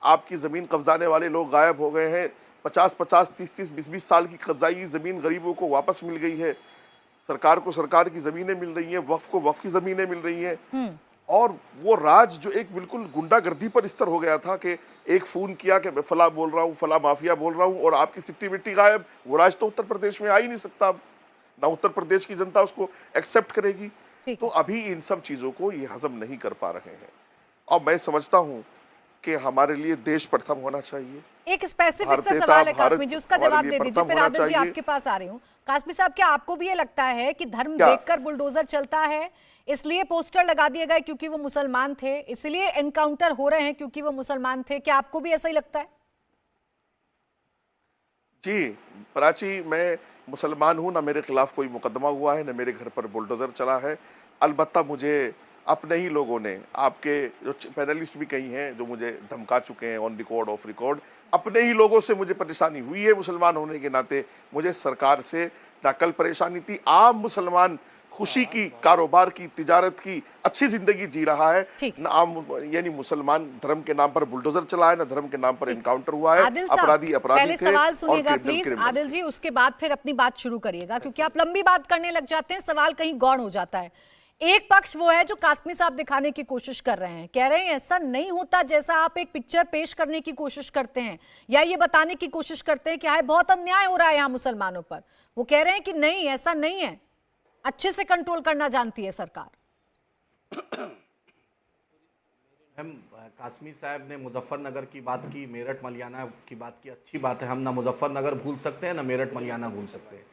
H: आपकी ज़मीन कब्जाने वाले लोग गायब हो गए हैं, 50-50, 30-30, 20-20 साल की कब्जाई ज़मीन गरीबों को वापस मिल गई है, सरकार को सरकार की ज़मीनें मिल रही हैं, वक्फ को वक्फ की ज़मीनें मिल रही हैं। और वो राज जो एक बिल्कुल गुंडागर्दी पर स्तर हो गया था कि एक फोन किया कि मैं फला बोल रहा हूँ, फला माफिया बोल रहा हूँ और आपकी सिट्टी मिट्टी गायब, वो राज तो उत्तर प्रदेश में आ ही नहीं सकता, ना उत्तर प्रदेश की जनता उसको एक्सेप्ट करेगी। तो अभी इन सब चीजों को ये हजम नहीं कर पा रहे हैं और मैं समझता हूँ कि हमारे लिए देश प्रथम होना चाहिए।
A: एक स्पेसिफिक सा सवाल है कासमी जी, उसका जवाब दे दीजिए, फिर आदिल जी आपके पास आ रही हूँ। कासमी साहब, क्या आपको भी ये लगता है कि धर्म देखकर बुलडोजर चलता है, इसलिए पोस्टर लगा दिए गए क्योंकि वो मुसलमान थे, इसलिए एनकाउंटर हो रहे हैं क्योंकि वो मुसलमान थे? क्या आपको भी ऐसा ही लगता है?
H: जी प्राची, मैं मुसलमान हूं, ना मेरे खिलाफ कोई मुकदमा हुआ है, ना मेरे घर पर बुलडोजर चला है। अलबत्ता मुझे अपने ही लोगों ने, आपके जो पैनलिस्ट भी कई हैं जो मुझे धमका चुके हैं ऑन रिकॉर्ड ऑफ रिकॉर्ड, अपने ही लोगों से मुझे परेशानी हुई है। मुसलमान होने के नाते मुझे सरकार से ना कल परेशानी थी। आम मुसलमान खुशी की, कारोबार की, तिजारत की अच्छी जिंदगी जी रहा है, ना आम यानी मुसलमान धर्म के नाम पर बुलडोजर चला है, ना धर्म के नाम पर एनकाउंटर हुआ है। अपराधी
A: पहले सवाल सुनिएगा प्लीज आदिल जी, उसके बाद फिर अपनी बात शुरू करिएगा, क्योंकि आप लंबी बात करने लग जाते हैं, सवाल कहीं गौण हो जाता है। एक पक्ष वो है जो कासमी साहब दिखाने की कोशिश कर रहे हैं, कह रहे हैं ऐसा नहीं होता जैसा आप एक पिक्चर पेश करने की कोशिश करते हैं या ये बताने की कोशिश करते हैं कि हाय बहुत अन्याय हो रहा है यहाँ मुसलमानों पर। वो कह रहे हैं कि नहीं, ऐसा नहीं है, अच्छे से कंट्रोल करना जानती है सरकार।
E: हम कासमी साहब ने मुजफ्फरनगर की बात की, मेरठ मलियाना की बात की, अच्छी बात है। हम ना मुजफ्फरनगर भूल सकते हैं ना मेरठ मलियाना भूल सकते हैं।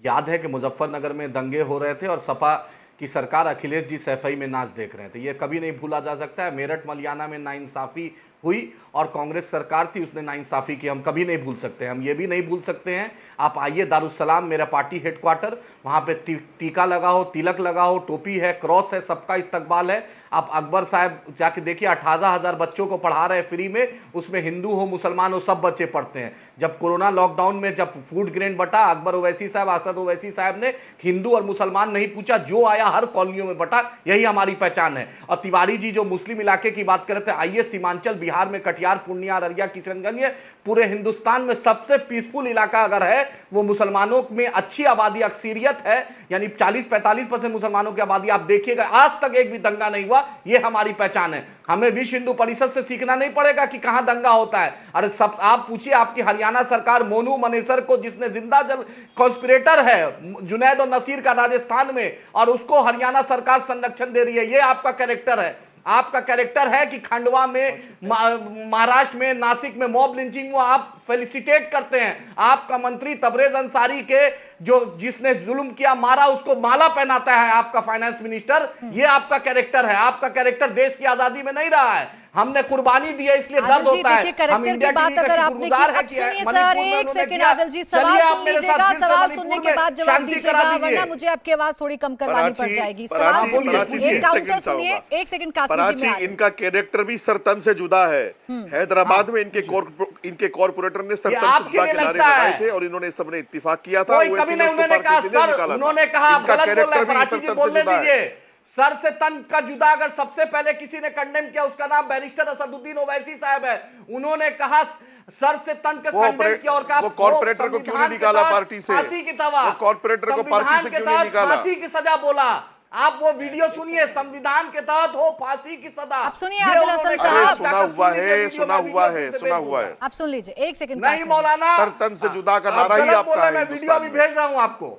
E: याद है कि मुजफ्फरनगर में दंगे हो रहे थे और सपा की सरकार अखिलेश जी सैफई में नाच देख रहे थे, ये कभी नहीं भूला जा सकता है। मेरठ मलियाना में नाइंसाफी हुई और कांग्रेस सरकार थी, उसने नाइंसाफी की, हम कभी नहीं भूल सकते हैं। हम ये भी नहीं भूल सकते हैं, आप आइए दारुस्सलाम, मेरा पार्टी हेडक्वार्टर, वहां पे टीका लगा हो, तिलक लगा हो, टोपी है, क्रॉस है, सबका इस्तकबाल है। आप अकबर साहब जाके देखिए, 18,000 बच्चों को पढ़ा रहे हैं फ्री में, उसमें हिंदू हो मुसलमान हो सब बच्चे पढ़ते हैं। जब कोरोना लॉकडाउन में जब फूड ग्रेन बटा, अकबर ओवैसी साहब, असद ओवैसी साहब ने हिंदू और मुसलमान नहीं पूछा, जो आया हर कॉलोनियों में बटा, यही हमारी पहचान है। और तिवारी जी जो मुस्लिम इलाके की बात कर रहे थे, आइए सीमांचल बिहार में कटिहार, पूर्णिया, अररिया, किशनगंज, पूरे हिंदुस्तान में सबसे पीसफुल इलाका अगर है वो मुसलमानों में अच्छी आबादी, अक्सरियत है, यानी 40-45% मुसलमानों की आबादी। आप देखिएगा आज तक एक भी दंगा नहीं हुआ, ये हमारी पहचान है। हमें विश्व हिंदू परिषद से सीखना नहीं पड़ेगा कि कहां दंगा होता है। अरे सब आप पूछिए, आपकी हरियाणा सरकार मोनू मनेसर को, जिसने जिंदा जल कॉन्स्पिरेटर है जुनैद और नसीर का राजस्थान में, और उसको हरियाणा सरकार संरक्षण दे रही है, ये आपका कैरेक्टर है। आपका कैरेक्टर है कि खंडवा में, महाराष्ट्र में, नासिक में मॉब लिंचिंग हुआ, आप फेलिसिटेट करते हैं। आपका मंत्री तबरेज अंसारी के जो जिसने जुल्म किया, मारा, उसको माला पहनाता है आपका फाइनेंस मिनिस्टर। ये आपका कैरेक्टर है। आपका कैरेक्टर देश की आजादी में नहीं रहा है। हमने कुर्बानी दी है, इसलिए दर्द होता है। हम इंडिया की बात अगर आपने की, अब सुनिए सर, एक सेकंड आदिल जी, सवाल सुन लीजिएगा, सवाल सुनने के बाद जवाब दीजिएगा, वरना मुझे आपकी आवाज थोड़ी कम करवानी पड़ जाएगी। सवाल सुनिए, एक काउंटर सुनिए, एक सेकंड कासमी जी में।
H: इनका कैरेक्टर भी सरतन से जुदा है। हैदराबाद में इनके कॉर्पोरेटर ने सरतन से जुदा के नारे लगाए थे और इन्होंने सबने इत्तेफाक किया था।
E: उन्होंने कहा सर से तन का जुदा अगर सबसे पहले किसी ने कंडेम किया, उसका नाम बैरिस्टर असदुद्दीन ओवैसी साहब है। उन्होंने कहा सर से तन का कंडेम किया और कहा
H: वो कॉर्पोरेटर को क्यों नहीं निकाला पार्टी से,
E: फांसी की तवा,
H: कॉर्पोरेटर को पार्टी से क्यों नहीं निकाला,
E: फांसी की सजा बोला। आप वो वीडियो सुनिए, संविधान के तहत हो फांसी की सजा।
A: आप सुनिए आदिल हसन साहब,
H: सुना हुआ है।
A: आप सुन लीजिए, एक सेकंड।
E: नहीं मौलाना,
H: तन से जुदा का नारा ही आपका है।
E: मैं वीडियो भी भेज रहा हूं आपको।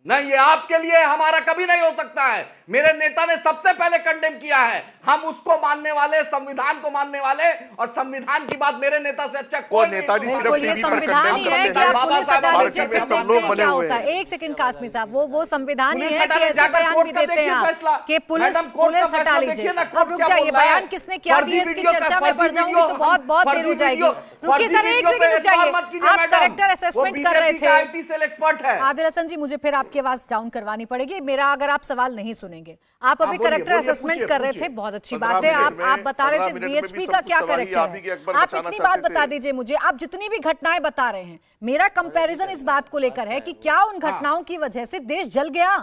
E: नहीं, ये आपके लिए हमारा कभी नहीं हो सकता है। मेरे नेता ने सबसे पहले कंडेम किया है, हम उसको मानने वाले, संविधान को मानने वाले, और संविधान की बात मेरे नेता से अच्छा कोई
H: नेताजी
E: नहीं
H: सिर्फ
A: बिल्कुल, ये
H: टीवी पर
A: संविधान ही
H: कंडेम
A: है
H: करते
A: कि
H: हैं।
A: आप पुलिस हटा
E: मार्केट
A: लीजिए,
H: में
A: फिर
H: सब
A: देखते
H: लोग
A: हैं
H: बने
A: क्या
H: हुए
A: होता है।
H: हैं।
A: एक सेकंड कासमी साहब, वो संविधान ही
E: पुलिस
A: है
E: हटा
A: कि
E: ले,
A: ऐसे
E: जाकर
A: बयान
E: कोर्ट
A: भी
E: का
A: देते
E: देखिए
A: हैं आप
E: फैसला।
A: कि पुलिस
E: मैडम, कोर्ट का
A: पुलिस हटा
E: फैसला
A: लीजिए।
E: देखिए ना,
A: अब
E: कोर्ट
A: रुक
E: क्या
A: जाइए,
E: बोल रहा है।
A: बयान किसने क्या
E: फर्जी
A: दिया इसकी
E: वीडियो का
A: चर्चा में
E: फर्जी
A: पड़ जाऊंगी
E: वीडियो,
A: तो बहुत देर हो
E: फर्जी
A: जाएगी।
E: वीडियो,
A: रुकिए
E: फर्जी
A: सर, एक
E: वीडियो
A: सेकंड
E: पे
A: रुक जाइए,
E: इस्तेमाल मत कीजिए,
A: आप
E: मैडम।
A: करेक्टर
E: वो
A: असेसमेंट कर रहे
E: बीजेपी का
A: थे।
E: IT सेल एक्सपर्ट है।
A: आदिल हसन जी, मुझे फिर आपकी आवाज डाउन करवानी पड़ेगी मेरा, अगर आप सवाल नहीं सुनेंगे। आप अभी
E: बोलिए,
A: करेक्टर
E: बोलिए,
A: असेसमेंट
E: पूछिए,
A: कर रहे थे,
E: पूछिए।
A: बहुत अच्छी
H: 15
A: बात है।
H: मिनट
A: आप
H: में,
A: बता रहे
H: 15
A: थे
H: मिनट में भी
A: वीएचपी
H: सब
A: का
H: कुछ
A: क्या
H: तबाही
A: करेक्टर
H: आप ही के
A: है।
H: अकबर
A: आप
H: बचाना
A: इतनी बात
H: चाहते
A: बता
H: थे।
A: दीजिए मुझे, आप जितनी भी घटनाएं बता रहे हैं, मेरा कंपैरिजन इस बात को लेकर है कि क्या उन घटनाओं की वजह से देश जल गया,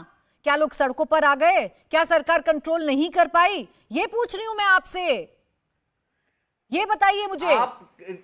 A: क्या लोग सड़कों पर आ गए, क्या सरकार कंट्रोल नहीं कर पाई, ये पूछ रही हूं मैं आपसे, ये बताइए मुझे।
E: आप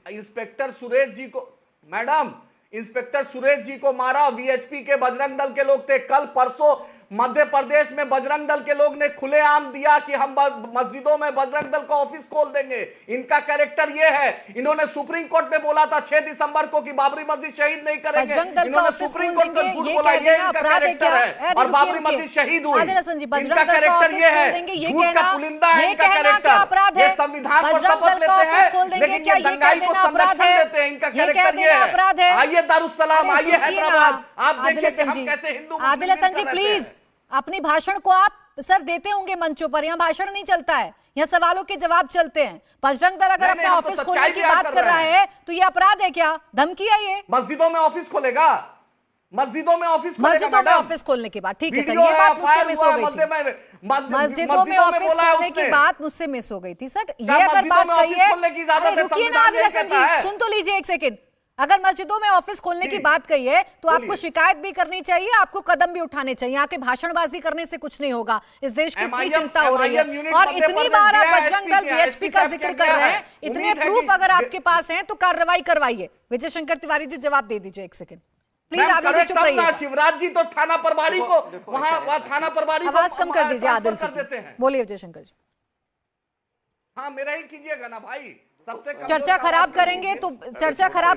E: इंस्पेक्टर सुरेश जी को, मैडम, इंस्पेक्टर सुरेश जी को मारा वीएचपी के बजरंग दल के लोग थे। कल परसों मध्य प्रदेश में बजरंग दल के लोग ने खुलेआम दिया कि हम मस्जिदों में बजरंग दल का ऑफिस खोल देंगे। इनका कैरेक्टर ये है। इन्होंने सुप्रीम कोर्ट में बोला था 6 दिसंबर को कि बाबरी मस्जिद शहीद नहीं करेंगे।
A: बजरंग दल का
E: इन्होंने
A: ऑफिस
E: सुप्रीम
A: खोल
E: कोर्ट में
A: देंगे,
E: झूठ
A: ये
E: बोला,
A: कह
E: ये
A: देना
E: इनका
A: अपराध है
E: कैरेक्टर
A: क्या?
E: है।
A: अरे
E: और
A: रुकिए,
E: बाबरी
A: रुकिए।
E: मस्जिद शहीद हुई।
A: आदिल हसन जी,
E: इनका
A: बजरंग दल का
E: कैरेक्टर
A: ऑफिस
E: ये
A: खोल
E: है,
A: देंगे, ये
E: झूठ का
A: कहना,
E: पुलिंदा है
A: ये
E: इनका
A: कहना क्या
E: कैरेक्टर।
A: अपराध
E: ये
A: है?
E: संविधान पर
A: बजरंग
E: शपथ
A: दल का
E: लेते
A: ऑफिस खोल
E: हैं,
A: देंगे,
E: लेकिन
A: क्या
E: ये
A: ये कह
E: दंगाई को
A: देना अपराध
E: संरक्षण
A: है?
E: देते हैं। इनका
A: ये कह
E: कैरेक्टर ये
A: देना
E: है।
A: अपराध है?
E: आइए दारुस्सलाम,
A: अरे
E: आइए
A: सुनिए ना,
E: हैदराबाद, आप
A: आदिल
E: देखिए कि
A: हसन
E: हम
A: जी,
E: कैसे हिंदू
A: आदिल हसन जी प्लीज, अपनी भाषण को आप सर देते होंगे मंचों पर, यहाँ भाषण नहीं चलता है, यहाँ सवालों के जवाब चलते हैं। बजरंग दल अगर
E: नहीं,
A: अपना
E: हम तो
A: ऑफिस
E: सच्चाई
A: खोलने की
E: बयान
A: बात
E: कर
A: कर रहा
E: रहे
A: है तो ये अपराध है क्या? धमकी है ये?
E: मस्जिदों में ऑफिस खोलेगा, मस्जिदों में ऑफिस खोलेगा
A: मस्जिदों में
E: मैडम।
A: ऑफिस खोलने की बात, ठीक है सर,
E: वीडियो
A: ये
E: है,
A: बात मुझसे
E: फायर
A: मिस
E: हुआ
A: हो गई
E: मस्जिद
A: थी।
E: में,
A: मस्जिदों में ऑफिस
E: बोला है
A: खोलने की
E: उसने।
A: बात मुझसे मिस हो गई थी सर, ये
E: क्या
A: अगर
E: मस्जिदों
A: बात
E: में
A: कही
E: ऑफिस
A: है।
E: खोलने की इजाजत
A: अरे
E: है?
A: रुकिए ना
E: संविधान
A: आदिल
E: यही
A: हसन
E: कहता है।
A: जी, सुन तो लीजिए एक सेकंड। अगर मस्जिदों में ऑफिस खोलने की बात कही है तो आपको
E: बोलिए।
A: शिकायत भी करनी चाहिए, आपको कदम भी उठाने चाहिए। आके भाषणबाजी करने से कुछ नहीं होगा। इस देश की इतनी
E: MIM
A: चिंता हो रही है
E: यूनिट
A: और
E: मध्य
A: इतनी
E: प्रदेश
A: बार आप
E: गया,
A: बजरंग
E: SP
A: दल
E: किया,
A: वीएचपी का
E: साहब
A: जिक्र
E: क्या
A: कर रहे
E: है?
A: हैं, इतने
E: उम्मीद है
A: प्रूफ
E: कि-
A: अगर आपके पास हैं तो कार्रवाई करवाइए। विजय शंकर तिवारी जी जवाब दे दीजिए एक सेकंड प्लीज।
E: मैम,
A: आदिल जी
E: करे
A: चुप
E: तब ना,
A: रहिए,
E: शिवराज जी तो थाना प्रभारी को वहां थाना प्रभारी को
A: आवाज कम कर
E: वहां
A: दीजिए आदिल
E: ट्रांसफर
A: जी
E: कर देते
A: की।
E: हैं।
A: बोलिए विजय शंकर जी।
E: हाँ, मेरा ही कीजिएगा ना भाई, सबसे कमजोर
A: चर्चा
E: का
A: खराब
E: आवाज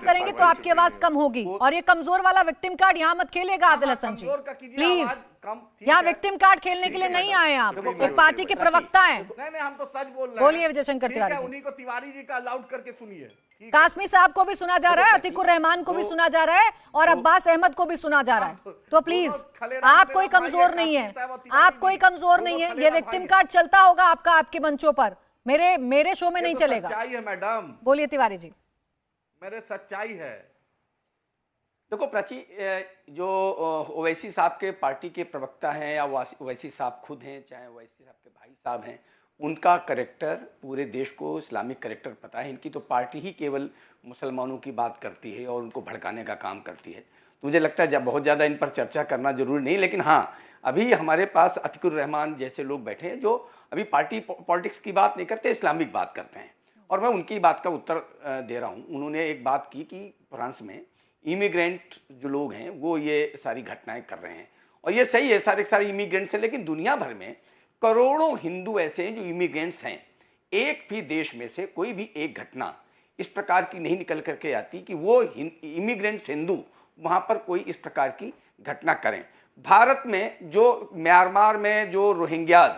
A: करेंगे तो आपकी आवाज कम होगी और ये कमजोर वाला विक्टिम कार्ड यहाँ मत खेलेगा आदिल हसन जी,
E: कमजोर का कीजिए,
A: प्लीज।
E: आवाज कम, ठीक
A: यहाँ
E: है।
A: विक्टिम कार्ड खेलने के लिए नहीं आए आप, एक पार्टी के प्रवक्ता हैं।
E: नहीं, हम तो सच बोल रहे हैं।
A: बोलिए विजय शंकर
E: ठीक
A: तिवारी
E: है,
A: जी।
E: उन्हीं को तिवारी जी का अलाउड करके सुनिए। ठीक है।
A: कासमी साहब को भी सुना जा रहा है, अतीकुर रहमान को भी सुना जा रहा है और अब्बास अहमद को भी सुना जा रहा है। तो प्लीज, आप कोई कमजोर नहीं है, आप कोई कमजोर नहीं है। ये विक्टिम कार्ड चलता होगा आपका आपके मंचों पर, मेरे शो में नहीं
E: ये तो
A: चलेगा।
E: सच्चाई है मैडम,
A: बोलिए तिवारी जी।
E: मेरे सच्चाई है।
F: देखो प्राची, जो ओवैसी साहब के पार्टी के प्रवक्ता हैं या ओवैसी साहब खुद हैं, चाहे ओवैसी साहब के भाई साहब हैं, उनका करेक्टर पूरे देश को इस्लामिक करेक्टर पता है। इनकी तो पार्टी ही केवल मुसलमानों की बात करती है और उनको भड़काने का काम करती है। तो मुझे लगता है जब बहुत ज़्यादा इन पर चर्चा करना जरूरी नहीं, लेकिन हाँ, अभी हमारे पास अतीकुर रहमान जैसे लोग बैठे हैं जो अभी पार्टी पॉलिटिक्स की बात नहीं करते, इस्लामिक बात करते हैं, और मैं उनकी बात का उत्तर दे रहा हूँ। उन्होंने एक बात की कि फ्रांस में इमिग्रेंट जो लोग हैं वो ये सारी घटनाएं कर रहे हैं, और ये सही है, सारे इमिग्रेंट्स हैं, लेकिन दुनिया भर में करोड़ों हिंदू ऐसे हैं जो इमिग्रेंट्स हैं। एक भी देश में से कोई भी एक घटना इस प्रकार की नहीं निकल करके आती कि वो इमिग्रेंट्स हिंदू वहाँ पर कोई इस प्रकार की घटना करें। भारत में जो म्यांमार में जो रोहिंग्याज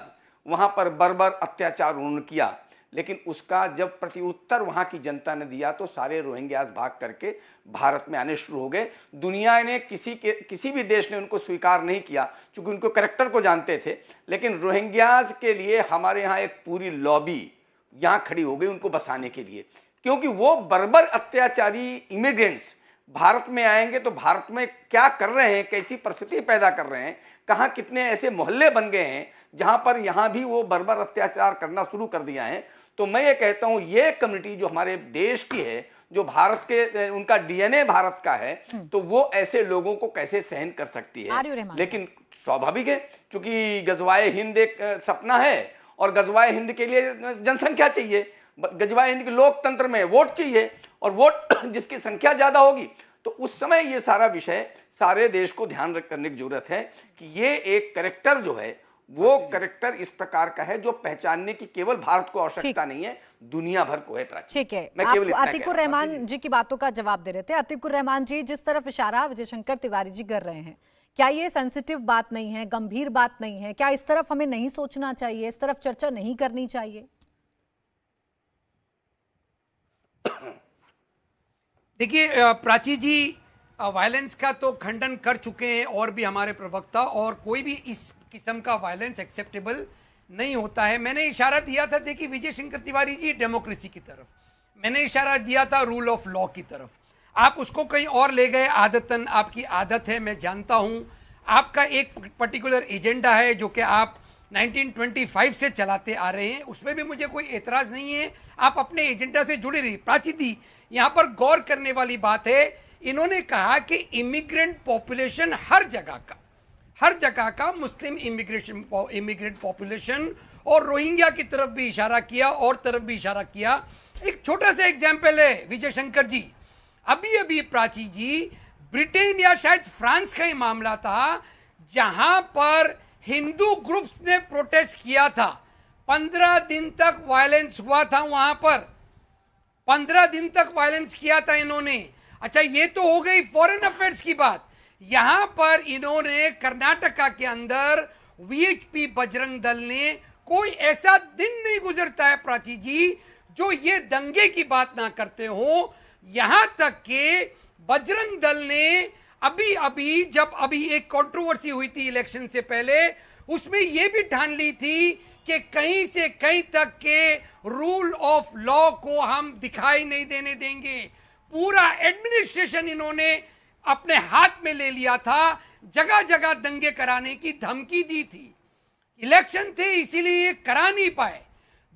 F: वहाँ पर बर्बर अत्याचार उन्होंने किया, लेकिन उसका जब प्रत्युत्तर वहाँ की जनता ने दिया तो सारे रोहिंग्याज भाग करके भारत में आने शुरू हो गए। दुनिया ने किसी भी देश ने उनको स्वीकार नहीं किया क्योंकि उनको कैरेक्टर को जानते थे, लेकिन रोहिंग्याज के लिए हमारे यहाँ एक पूरी लॉबी यहाँ खड़ी हो गई उनको बसाने के लिए, क्योंकि वो बर्बर अत्याचारी इमिग्रेंट्स भारत में आएंगे तो भारत में क्या कर रहे हैं, कैसी परिस्थिति पैदा कर रहे हैं, कहाँ कितने ऐसे मोहल्ले बन गए हैं जहां पर यहाँ भी वो बर्बर अत्याचार करना शुरू कर दिया है। तो मैं ये कहता हूँ ये कम्युनिटी जो हमारे देश की है, जो भारत के उनका डीएनए भारत का है, तो वो ऐसे लोगों को कैसे सहन कर सकती है। लेकिन स्वाभाविक है क्योंकि गजवाए हिंद एक सपना है और गजवाए हिंद के लिए जनसंख्या चाहिए, गजवाए हिंद के लोकतंत्र में वोट चाहिए, और वोट जिसकी संख्या ज्यादा होगी तो उस समय ये सारा विषय सारे देश को ध्यान करने की जरूरत है कि ये एक कैरेक्टर जो है वो कैरेक्टर इस प्रकार का है जो पहचानने की केवल भारत को आवश्यकता नहीं है, दुनिया भर को है।
A: ठीक है, आप अतीकुर रहमान जी की बातों का जवाब दे रहे थे। अतीकुर रहमान जी, जिस तरफ इशारा विजय शंकर तिवारी जी कर रहे हैं क्या ये सेंसिटिव बात नहीं है, गंभीर बात नहीं है? क्या इस तरफ हमें नहीं सोचना चाहिए, इस तरफ चर्चा नहीं करनी चाहिए?
G: देखिए प्राची जी, वायलेंस का तो खंडन कर चुके हैं और भी हमारे प्रवक्ता, और कोई भी इस किस्म का वायलेंस एक्सेप्टेबल नहीं होता है। मैंने इशारा दिया था, देखिए विजय शंकर तिवारी जी, डेमोक्रेसी की तरफ, मैंने इशारा दिया था रूल ऑफ लॉ की तरफ, आप उसको कहीं और ले गए। आदतन आपकी आदत है, मैं जानता हूं। आपका एक पर्टिकुलर एजेंडा है जो कि आप 1925 से चलाते आ रहे हैं, उसमें भी मुझे कोई एतराज नहीं है, आप अपने एजेंडा से जुड़े रहिए। प्राची दी, यहां पर गौर करने वाली बात है, इन्होंने कहा कि इमिग्रेंट पॉपुलेशन हर जगह का मुस्लिम इमिग्रेंट पॉपुलेशन, और रोहिंग्या की तरफ भी इशारा किया और तरफ भी इशारा किया। एक छोटा सा एग्जाम्पल है विजय शंकर जी, अभी अभी प्राची जी, ब्रिटेन या शायद फ्रांस का ही मामला था, जहां पर हिंदू ग्रुप्स ने प्रोटेस्ट किया था, 15 दिन तक वायलेंस हुआ था वहां पर, 15 दिन तक वायलेंस किया था इन्होंने। अच्छा, ये तो हो गई फॉरेन अफेयर्स की बात। यहां पर इन्होंने कर्नाटका के अंदर वीएचपी बजरंग दल ने, कोई ऐसा दिन नहीं गुजरता है प्राची जी जो ये दंगे की बात ना करते हो। यहां तक कि बजरंग दल ने अभी एक कंट्रोवर्सी हुई थी इलेक्शन से पहले, उसमें यह भी ठान ली थी कि कहीं से कहीं तक के रूल ऑफ लॉ को हम दिखाई नहीं देने देंगे। पूरा एडमिनिस्ट्रेशन इन्होंने अपने हाथ में ले लिया था, जगह जगह दंगे कराने की धमकी दी थी। इलेक्शन थे इसीलिए ये करा नहीं पाए।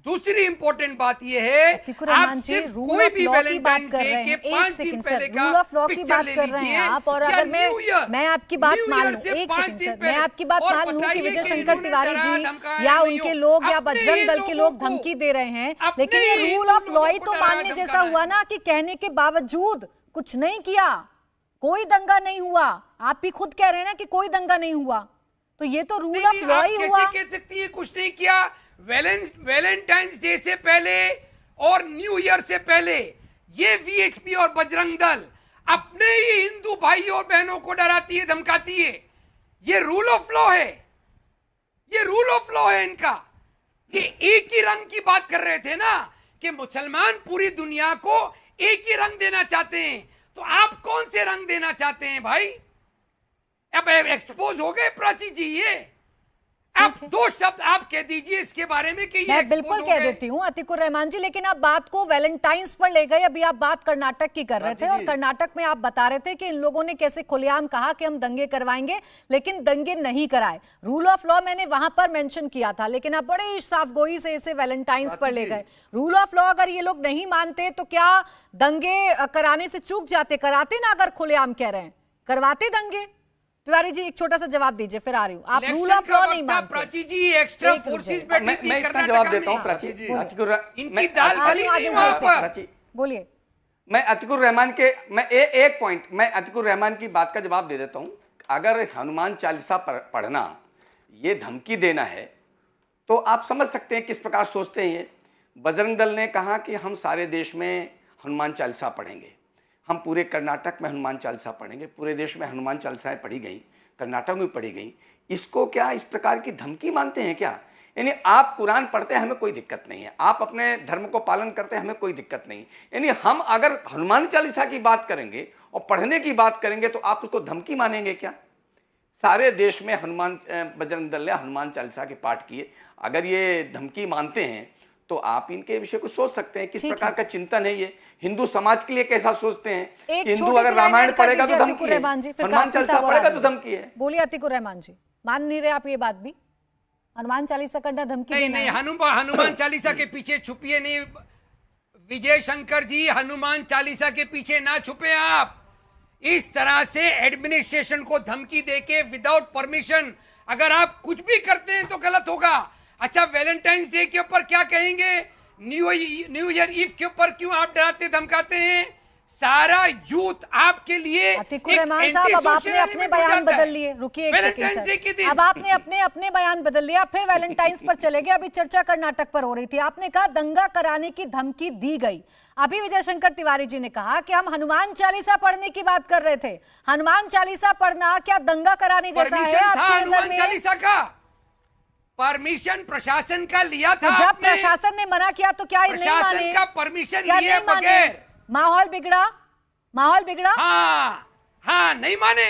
G: दूसरी इंपॉर्टेंट बात यह है, आप सिर्फ कोई भी वैलेंटाइन डे के 5 दिन पहले का
A: रूल ऑफ लॉ की
G: पिक्चर
A: बात
G: ले
A: कर रहे हैं
G: लीजिए,
A: आप, और
G: या
A: अगर
G: न्यू ईयर,
A: मैं आपकी बात
G: न्यू
A: मान
G: ईयर
A: लूं,
G: से
A: एक
G: 5
A: सेकंड
G: दिन
A: सर,
G: पहले,
A: मैं आपकी बात
G: और
A: मान लूं कि
G: बताइए
A: विजय
G: कि
A: शंकर
G: इन्होंने
A: तिवारी
G: डरा
A: जी
G: धमकाया
A: या
G: नहीं
A: उनके
G: हो,
A: लोग या
G: अपने
A: बजरंग
G: ही
A: दल के लोग
G: लोगों को,
A: धमकी दे रहे हैं,
G: अपने
A: लेकिन ये
G: ही
A: रूल ऑफ लॉ ही
G: लोगों
A: तो
G: को डरा
A: मानने जैसा
G: धमकाया
A: हुआ ना कि कहने के बावजूद कुछ नहीं किया, कोई दंगा नहीं हुआ। आप भी खुद कह रहे हैं ना कि कोई दंगा नहीं हुआ, तो ये तो रूल ऑफ लॉ ही हुआ।
G: कैसे कह सकती है कुछ नहीं किया? वैलेंटाइंस डे से पहले और न्यू ईयर से पहले ये वीएचपी और बजरंग दल अपने ही हिंदू भाई और बहनों को डराती है, धमकाती है। ये रूल ऑफ लॉ है, ये रूल ऑफ लॉ है इनका। ये एक ही रंग की बात कर रहे थे ना कि मुसलमान पूरी दुनिया को एक ही रंग देना चाहते हैं, तो आप कौन से रंग देना चाहते हैं भाई? अब एक्सपोज हो गए प्राची जी। ये आप 2 शब्द आप कह दीजिए इसके बारे में कि ये
A: मैं बिल्कुल कह देती हूँ अतिकुर रहमान जी, लेकिन आप बात को वैलेंटाइंस पर ले गए। अभी आप बात कर्नाटक की कर रहे थे और कर्नाटक में आप बता रहे थे कि इन लोगों ने कैसे खुलेआम कहा कि हम दंगे करवाएंगे, लेकिन दंगे नहीं कराए। रूल ऑफ लॉ मैंने वहां पर मेंशन किया था, लेकिन आप बड़े साफगोई से इसे वैलेंटाइंस पर ले गए। रूल ऑफ लॉ अगर ये लोग नहीं मानते तो क्या दंगे कराने से चूक जाते? कराते ना, अगर खुलेआम कह रहे हैं करवाते दंगे। तिवारी जी एक छोटा सा जवाब दीजिए, फिर आ रही हूँ। आप रूल ऑफ लॉ नहीं मानते।
G: प्राची जी एक्स्ट्रा फोर्सेस बैठी थी,
F: मैं इतना जवाब देता हूँ प्राची जी,
G: इनकी दाल गली नहीं वहां पर।
A: बोलिए।
F: मैं अतिकुर रहमान के, मैं एक पॉइंट, मैं अतिकुर रहमान की बात का जवाब दे देता हूँ। अगर हनुमान चालीसा पढ़ना ये धमकी देना है तो आप समझ सकते हैं किस प्रकार सोचते हैं ये। बजरंग दल ने कहा कि हम सारे देश में हनुमान चालीसा पढ़ेंगे, हम पूरे कर्नाटक में हनुमान चालीसा पढ़ेंगे। पूरे देश में हनुमान चालीसाएं पढ़ी गई, कर्नाटक में पढ़ी गई। इसको क्या इस प्रकार की धमकी मानते हैं क्या? यानी आप कुरान पढ़ते हैं, हमें कोई दिक्कत नहीं है, आप अपने धर्म को पालन करते हैं, हमें कोई दिक्कत नहीं। यानी हम अगर हनुमान चालीसा की बात करेंगे और पढ़ने की बात करेंगे तो आप उसको धमकी मानेंगे क्या? सारे देश में बजरंग दल ने हनुमान चालीसा के पाठ किए। अगर ये धमकी मानते हैं तो आप इनके विषय को सोच सकते हैं किस प्रकार का चिंतन है ये, हिंदू समाज के लिए कैसा सोचते हैं। हिंदू अगर रामायण पढ़ेगा तो धमकी है, हनुमान चालीसा पढ़ेगा तो धमकी है।
A: बोलिए अतिकुर रहमान जी, मान नहीं रहे आप ये बात भी? हनुमान चालीसा करना धमकी देना
G: नहीं, हनुमान चालीसा के पीछे छुपिए नहीं विजय शंकर जी, हनुमान चालीसा के पीछे ना छुपे आप। इस तरह से एडमिनिस्ट्रेशन को धमकी देके विदाउट परमिशन अगर आप कुछ भी करते हैं तो गलत होगा। अच्छा, वैलेंटाइंस डे के ऊपर क्या कहेंगे? न्यू ईयर ईव के ऊपर क्यों आप डराते धमकाते हैं? सारा यूथ आपके लिए
A: अतीकुर रहमान साहब, अब आपने अपने बयान बदल लिए। रुकिए एक सेकंड सर, अब आपने अपने बयान बदल लिया, फिर वैलेंटाइंस पर चले गए। अभी चर्चा कर्नाटक पर हो रही थी, आपने कहा दंगा कराने की धमकी दी गई। अभी विजय शंकर तिवारी जी ने कहा कि हम हनुमान चालीसा पढ़ने की बात कर रहे थे। हनुमान चालीसा पढ़ना क्या दंगा कराने जैसा है आपकी नजर में?
G: चालीसा का परमिशन प्रशासन का लिया था।
A: तो जब प्रशासन ने मना किया तो क्या नहीं माने?
G: प्रशासन का परमिशन
A: क्या
G: लिए
A: नहीं माने?
G: बगैर
A: माहौल बिगड़ा।
G: हाँ नहीं माने।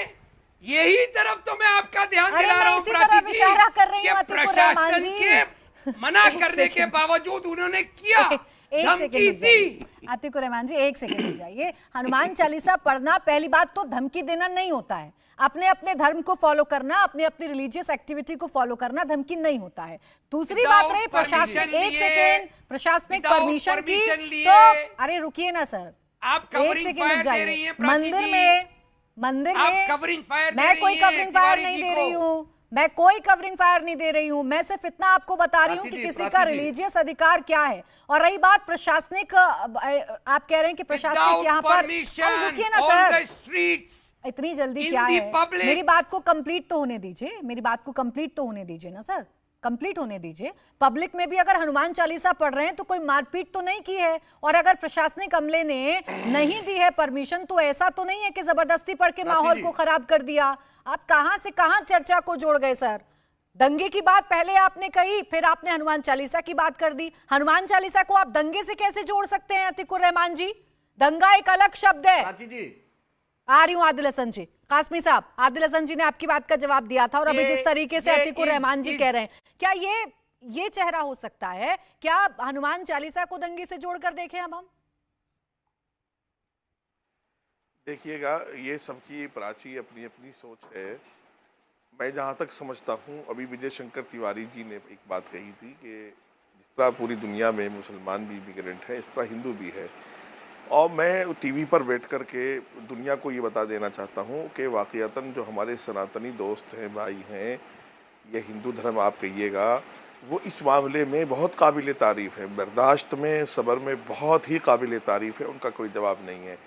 G: यही तरफ तो मैं आपका ध्यान
A: अरे
G: दिला
A: मैं
G: रहा हूँ
A: इसी तरफ इशारा कर रही हूँ
G: कि
A: अतीकुर रहमान
G: प्रशासन
A: जी।
G: के मना
A: एक
G: करने के
A: सेकंड।
G: बावजूद उन्होंने किया,
A: एक
G: धमकी
A: सेकंड रुक
G: दी।
A: जाइए। अतीकुर रहमान जी एक सेकंड रुक जाइए। हनुमान चालीसा पढ़ना पहली बात तो धमकी देना नहीं होता है। अपने अपने धर्म को फॉलो करना, अपने अपनी रिलीजियस एक्टिविटी को फॉलो करना धमकी नहीं होता है। दूसरी बात रही प्रशासनिक, एक सेकंड, प्रशासनिक परमिशन की तो अरे रुकिए ना सर,
G: आप
A: एक
G: कवरिंग
A: सेकंड
G: फायर
A: रुक
G: दे रही
A: जाइए।
G: हैं प्राची जी।
A: मंदिर
G: आप
A: में
G: कवरिंग फायर दे
A: मैं
G: रही
A: कोई
G: हैं
A: कवरिंग फायर
G: तिवारी
A: नहीं
G: जी
A: दे
G: को।
A: रही हूँ, मैं कोई कवरिंग फायर नहीं दे रही हूँ। मैं सिर्फ इतना आपको बता रही हूँ कि किसी का रिलीजियस अधिकार क्या है। और रही बात प्रशासनिक, आप कह रहे हैं कि प्रशासनिक यहाँ पर, अरे रुकिए ना सर, इतनी जल्दी क्या है? मेरी बात को कंप्लीट तो होने दीजिए, मेरी बात को कंप्लीट तो होने दीजिए ना सर, कंप्लीट होने दीजिए। पब्लिक में भी अगर हनुमान चालीसा पढ़ रहे हैं तो कोई मारपीट तो नहीं की है, और अगर प्रशासनिक अमले ने नहीं दी है परमिशन तो ऐसा तो नहीं है कि जबरदस्ती पढ़ के माहौल को खराब कर दिया। आप कहां से कहां चर्चा को जोड़ गए सर? दंगे की बात पहले आपने कही, फिर आपने हनुमान चालीसा की बात कर दी। हनुमान चालीसा को आप दंगे से कैसे जोड़ सकते हैं अतीकुर रहमान जी? दंगा एक अलग शब्द है। आ रही हूं आदिल हसन जी। कासमी साहब, आदिल हसन जी ने आपकी बात का जवाब दिया था, और अभी जिस तरीके से अतीकुर रहमान जी कह रहे हैं, क्या ये चेहरा हो सकता है? क्या हनुमान चालीसा को दंगे से जोड़कर देखें अब हम?
H: देखिएगा, ये सबकी प्राची अपनी अपनी सोच है। मैं जहाँ तक समझता हूँ, अभी विजय शंकर तिवारी जी ने एक बात कही थी कि जिस तरह पूरी दुनिया में मुसलमान भी इमिग्रेंट है, इस तरह हिंदू भी है। और मैं टीवी पर बैठ कर के दुनिया को ये बता देना चाहता हूँ कि वाक़यातन जो हमारे सनातनी दोस्त हैं, भाई हैं, ये हिंदू धर्म आप कहिएगा, वो इस मामले में बहुत काबिल तारीफ़ है। बर्दाश्त में, सब्र में बहुत ही काबिल तारीफ़ है, उनका कोई जवाब नहीं है।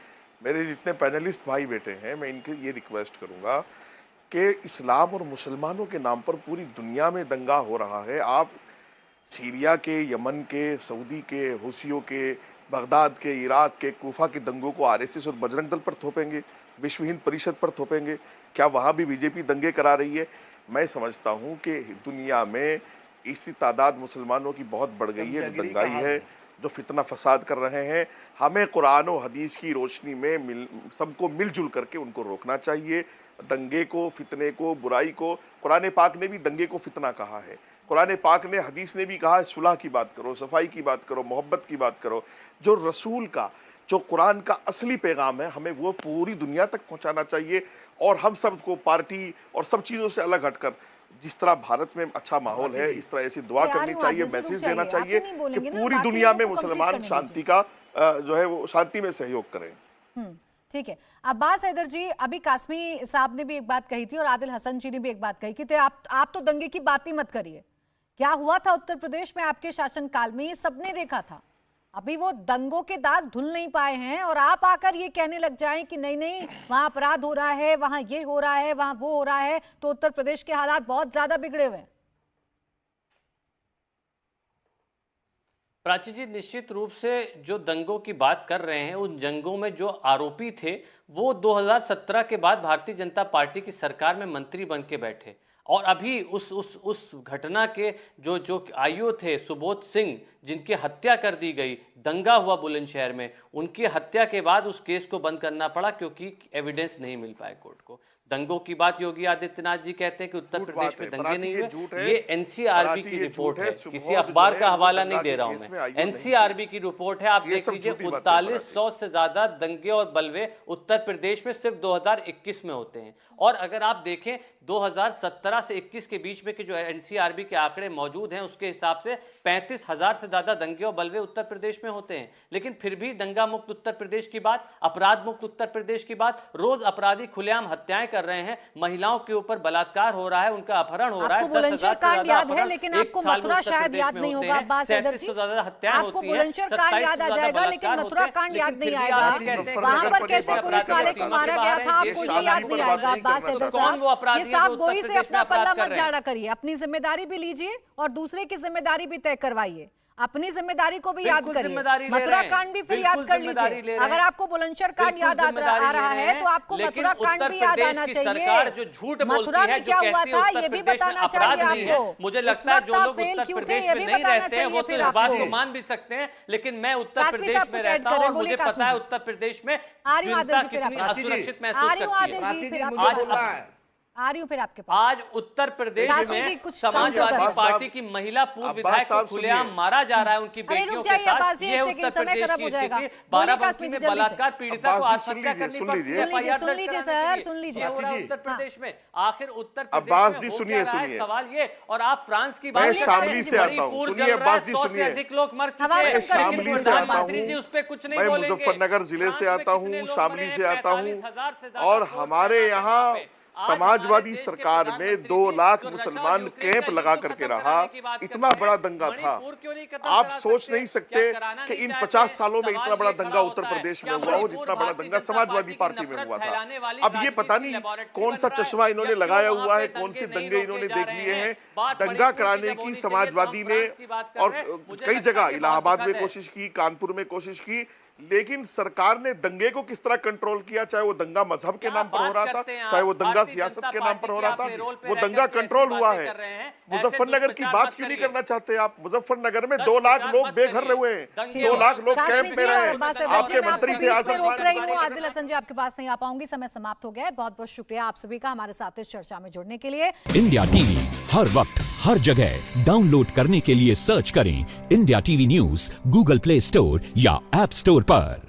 H: मेरे जितने पैनलिस्ट भाई बैठे हैं, मैं इनके ये रिक्वेस्ट करूँगा कि इस्लाम और मुसलमानों के नाम पर पूरी दुनिया में दंगा हो रहा है। आप सीरिया के, यमन के, सऊदी के, हुसियों के, बगदाद के, इराक के, कूफा के दंगों को आरएसएस और बजरंग दल पर थोपेंगे, विश्व हिंद परिषद पर थोपेंगे? क्या वहाँ भी बीजेपी दंगे करा रही है? मैं समझता हूँ कि दुनिया में इसी तादाद मुसलमानों की बहुत बढ़ गई है जो दंगाई है, जो फितना फसाद कर रहे हैं। हमें कुरान और हदीस की रोशनी में सबको मिलजुल करके उनको रोकना चाहिए। दंगे को, फितने को, बुराई को, कुरान पाक ने भी दंगे को फितना कहा है। कुरान पाक ने, हदीस ने भी कहा सुलह की बात करो, सफाई की बात करो, मोहब्बत की बात करो। जो रसूल का, जो कुरान का असली पैगाम है, हमें वो पूरी दुनिया तक पहुंचाना चाहिए। और हम सबको पार्टी और सब चीज़ों से अलग हटकर, जिस तरह भारत में अच्छा माहौल है, इस तरह ऐसी दुआ करनी चाहिए, मैसेज देना चाहिए कि पूरी दुनिया में मुसलमान शांति का जो है वो शांति में सहयोग करें।
A: ठीक है। अब्बास हैदर जी, अभी कासमी साहब ने भी एक बात कही थी और आदिल हसन जी ने भी एक बात कही कि आप तो दंगे की बात ही मत करिए। क्या हुआ था उत्तर प्रदेश में आपके शासनकाल में, ये सबने देखा था। अभी वो दंगों के दाग धुल नहीं पाए हैं, और आप आकर ये कहने लग जाएं कि नहीं नहीं वहां अपराध हो रहा है, वहां ये हो रहा है, वहां वो हो रहा है, तो उत्तर प्रदेश के हालात बहुत ज्यादा बिगड़े हुए हैं।
D: प्राची जी, निश्चित रूप से जो दंगों की बात कर रहे हैं, उन दंगों में जो आरोपी थे वो 2017 के बाद भारतीय जनता पार्टी की सरकार में मंत्री बन के बैठे, और अभी उस घटना के जो आईओ थे सुबोध सिंह, जिनकी हत्या कर दी गई, दंगा हुआ बुलंदशहर में, उनकी हत्या के बाद उस केस को बंद करना पड़ा क्योंकि एविडेंस नहीं मिल पाए कोर्ट को। दंगों की बात योगी आदित्यनाथ जी कहते हैं कि उत्तर प्रदेश में दंगे नहीं हुए। ये एनसीआरबी की रिपोर्ट है, किसी अखबार का हवाला नहीं दे रहा हूं मैं, एनसीआरबी की रिपोर्ट है। आप देख लीजिए, 3900 से ज्यादा दंगे और बलवे उत्तर प्रदेश में सिर्फ 2021 में होते हैं। और अगर आप देखें 2017 से 21 के बीच में कि जो एनसीआरबी के आंकड़े मौजूद हैं, उसके हिसाब से 35,000 से ज्यादा दंगे और बलवे उत्तर प्रदेश में होते हैं। लेकिन फिर भी दंगा मुक्त उत्तर प्रदेश की बात, अपराध मुक्त उत्तर प्रदेश की बात, रोज अपराधी खुलेआम हत्याएं कर रहे हैं, महिलाओं के ऊपर बलात्कार हो रहा है, उनका अपहरण हो रहा है।
A: आपको बुलंदशहर कांड याद है, लेकिन आपको मथुरा शायद याद नहीं होगा। अब्बास हैदर जी, आपको बुलंदशहर कांड याद आ जाएगा, लेकिन मथुरा कांड याद नहीं आएगा। वहां पर कैसे पुलिस वाले को मारा गया था, आपको ये याद नहीं आएगा। अब्बास हैदर साहब, ये साफ गोई से अपना पल्ला मत झाड़ा करिए, अपनी जिम्मेदारी भी लीजिए और दूसरे की जिम्मेदारी भी तय करवाइए। अपनी जिम्मेदारी को भी याद करिए, मथुरा कांड भी फिर याद कर लीजिए। अगर आपको बुलंदशहर कांड याद आ रहा है तो आपको मथुरा कांड भी याद आना चाहिए।
D: जो झूठ
A: मथुरा में क्या हुआ था ये भी बताना चाहिए आपको।
D: मुझे लगता है जो लोग उत्तर प्रदेश में नहीं रहते हैं वो तो इस बात को मान भी सकते हैं, लेकिन मैं उत्तर प्रदेश में रहता हूँ और मुझे पता है उत्तर प्रदेश में जनता कितनी असुरक्षित महसूस करती है।
A: आ रही हूँ फिर आपके पास।
D: आज उत्तर प्रदेश में समाजवादी पार्टी की महिला पूर्व विधायक को खुलेआम मारा जा रहा है उनकी बेटियों के साथ। ये उत्तर प्रदेश की स्थिति। बाराबंकी में बलात्कार पीड़िता को आत्महत्या करनी पड़ती है, एफआईआर दर्ज करानी पड़ती है। उत्तर प्रदेश में आखिर उत्तर प्रदेश में हो क्या रहा है, सवाल ये। और आप फ्रांस की बात
H: शामली से आता हूँ, सुनिए अब्बास जी,
D: 100 से अधिक लोग मर चुके हैं।
H: शामली से आता हूँ,
D: जी उस पे कुछ नहीं
H: मैं
D: बोलेंगे।
H: मुजफ्फरनगर जिले से आता हूँ, शामली से आता हूँ, और हमारे यहाँ समाजवादी सरकार में 2 लाख मुसलमान कैंप लगा करके रहा। इतना बड़ा दंगा था, आप सोच नहीं सकते कि इन 50 सालों में इतना बड़ा दंगा उत्तर प्रदेश में हुआ हो जितना बड़ा दंगा समाजवादी पार्टी में हुआ था। अब ये पता नहीं कौन सा चश्मा इन्होंने लगाया हुआ है, कौन से दंगे इन्होंने देख लिए हैं। दंगा कराने की समाजवादी ने और कई जगह इलाहाबाद में कोशिश की, कानपुर में कोशिश की, लेकिन सरकार ने दंगे को किस तरह कंट्रोल किया। चाहे वो दंगा मजहब के नाम पर हो रहा था, चाहे वो दंगा सियासत के नाम पर हो रहा था, वो दंगा कंट्रोल हुआ है। मुजफ्फरनगर की बात क्यों नहीं करना चाहते आप? मुजफ्फरनगर में 2 लाख लोग बेघर हुए हैं, 2 लाख लोग कैंप में रहे। आपके मंत्री थे
A: आदिल हसन जी, आपके पास नहीं आ पाऊंगी, समय समाप्त हो गया है। बहुत बहुत शुक्रिया आप सभी का हमारे साथ इस चर्चा में जुड़ने के लिए।
I: इंडिया टीवी हर वक्त हर जगह डाउनलोड करने के लिए सर्च करें India TV news Google play store या ऐप स्टोर पर।